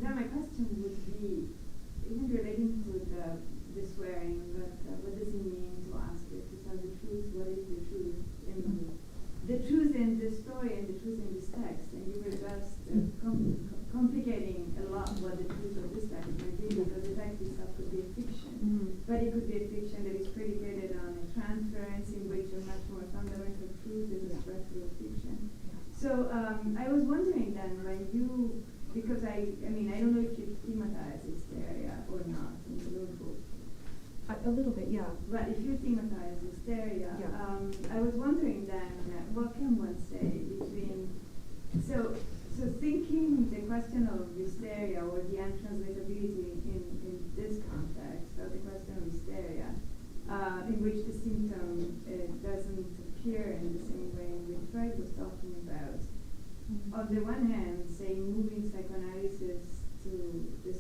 then my question would be, even relating to the swearing, but what does it mean to ask it to tell the truth? What is the truth? And the truth in this story and the truth in this text, and you were just complicating a lot what the truth of this text might be, because the text itself could be a fiction, but it could be a fiction that is predicated on a transference in which a much more fundamental truth is expressed through a fiction. So I was wondering then, when you, because I don't know if you thematize hysteria or not in the notebook. A little bit, yeah. But if you thematize hysteria, I was wondering then, what can one say between, so thinking the question of hysteria or the untranslatability in this context, or the question of hysteria, in which the symptom doesn't appear in the same way in which Freud was talking about. On the one hand, say, moving psychoanalysis to the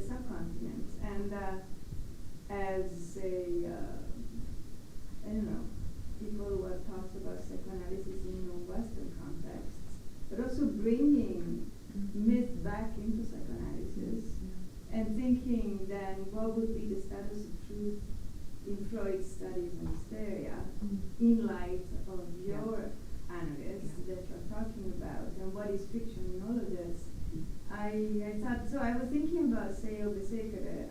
subcontinent, and as people who have talked about psychoanalysis in non-Western contexts, but also bringing myth back into psychoanalysis, and thinking then what would be the status of truth in Freud's studies on hysteria in light of your analysis that you're talking about, and what is fiction in all of this. I thought, so I was thinking about, say, Obesekere,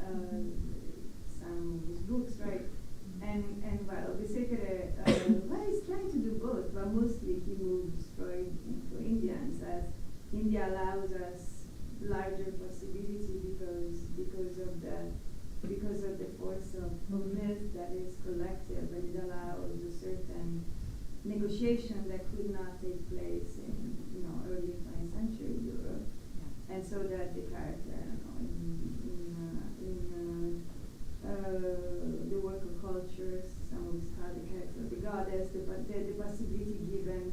some of his books, right? And Obesekere, he's trying to do both, but mostly he moves Freud into India and says India allows us larger possibility because of the force of myth that is collective, and it allows a certain negotiation that could not take place in early 20th century Europe, and so that the character, in the work of cultures, some would call the character of the goddess, the possibility given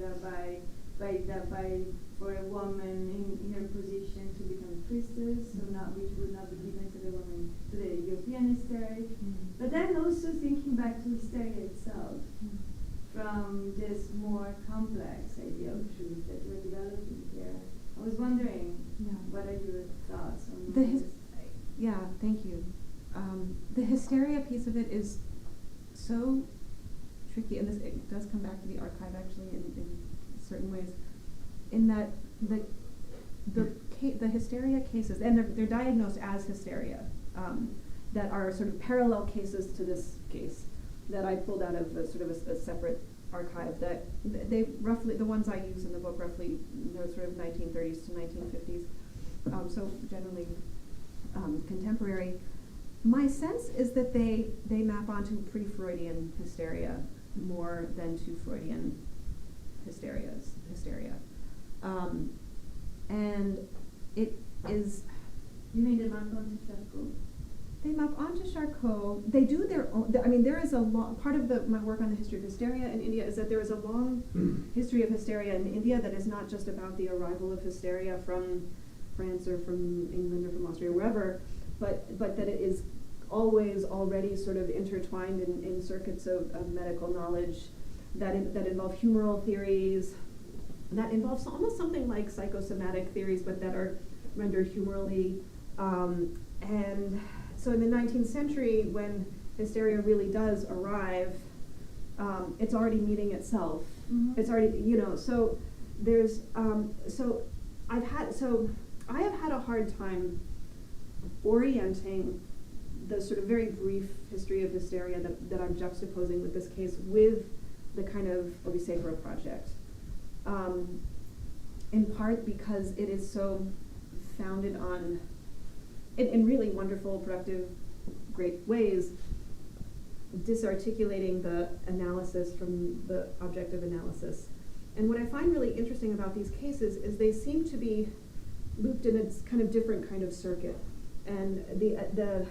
for a woman in her position to become a priestess, which would not be given to the woman, to the European hysteric. But then also thinking back to hysteria itself, from this more complex idea of truth that you're developing here. I was wondering, what are your thoughts on this? Yeah, thank you. The hysteria piece of it is so tricky, and it does come back to the archive actually in certain ways, in that the the hysteria cases, and they're diagnosed as hysteria, that are sort of parallel cases to this case that I pulled out of a separate archive, that they roughly, the ones I use in the book roughly, they're sort of 1930s to 1950s, so generally contemporary. My sense is that they map onto pre-Freudian hysteria more than to Freudian hysteria. And it is... You mean the map onto Charcot? They map onto Charcot. They do their own... I mean, there is a long... Part of my work on the history of hysteria in India is that there is a long history of hysteria in India that is not just about the arrival of hysteria from France or from England or from Austria or wherever, but that it is always already sort of intertwined in circuits of medical knowledge that involve humoral theories, that involves almost something like psychosomatic theories, but that are rendered humorally. And so in the 19th century, when hysteria really does arrive, it's already meeting itself. Mm-hmm. It's already, so there's, I have had a hard time orienting the sort of very brief history of hysteria that I'm juxtaposing with this case with the kind of Obisecro project. In part because it is so founded on, in really wonderful, productive, great ways, disarticulating the analysis from the objective analysis. And what I find really interesting about these cases is they seem to be looped in a kind of different kind of circuit. And the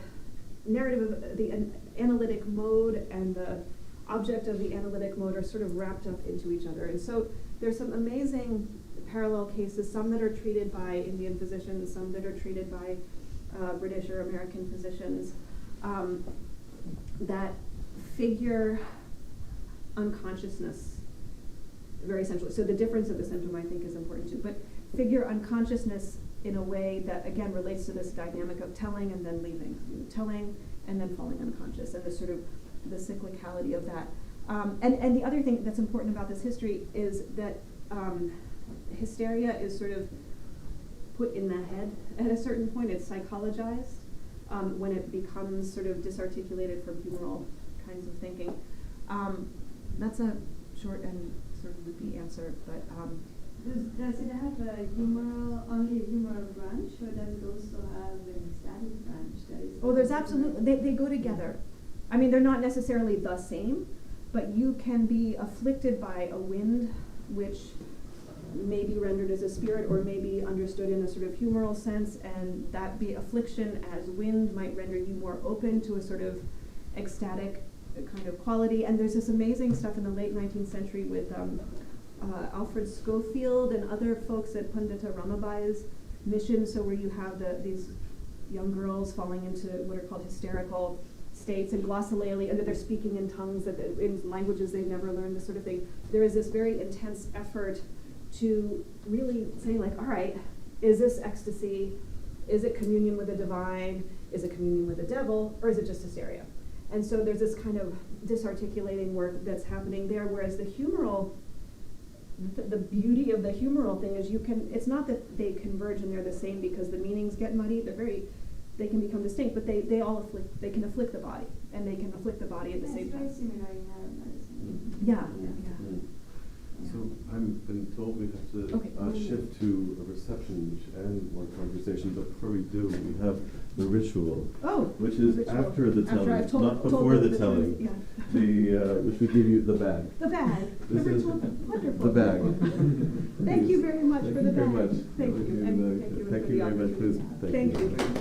narrative of the analytic mode and the object of the analytic mode are sort of wrapped up into each other. And so there's some amazing parallel cases, some that are treated by Indian physicians, some that are treated by British or American physicians, that figure unconsciousness very essentially. So the difference of the symptom, I think, is important too. But figure unconsciousness in a way that, again, relates to this dynamic of telling and then leaving, telling and then falling unconscious, and the sort of the cyclicality of that. And the other thing that's important about this history is that hysteria is sort of put in the head at a certain point. It's psychologized when it becomes sort of disarticulated from humoral kinds of thinking. That's a short and sort of loopy answer, but does it have only a humoral branch, or does it also have an ecstatic branch? There's absolutely, they go together. I mean, they're not necessarily the same, but you can be afflicted by a wind, which may be rendered as a spirit or may be understood in a sort of humoral sense, and that be affliction as wind might render you more open to a sort of ecstatic kind of quality. And there's this amazing stuff in the late 19th century with Alfred Schofield and other folks at Pandita Ramabai's mission, so where you have these young girls falling into what are called hysterical states and glossolalia, and that they're speaking in tongues, in languages they've never learned, this sort of thing. There is this very intense effort to really say, like, all right, is this ecstasy? Is it communion with the divine? Is it communion with the devil? Or is it just hysteria? And so there's this kind of disarticulating work that's happening there, whereas the humoral, the beauty of the humoral thing is it's not that they converge and they're the same because the meanings get muddy. They can become distinct, but they can afflict the body, and they can afflict the body at the same time. It's very similar in Arab medicine. Yeah. So I've been told we have to shift to a reception and one conversation, but before we do, we have the ritual, which is after the telling, not before the telling. Which we give you the bag. The bag. This is wonderful. the bag. Thank you very much for the bag. Thank you very much. Thank you. And thank you Thank for you the very much. opportunity. Please. Thank you very much.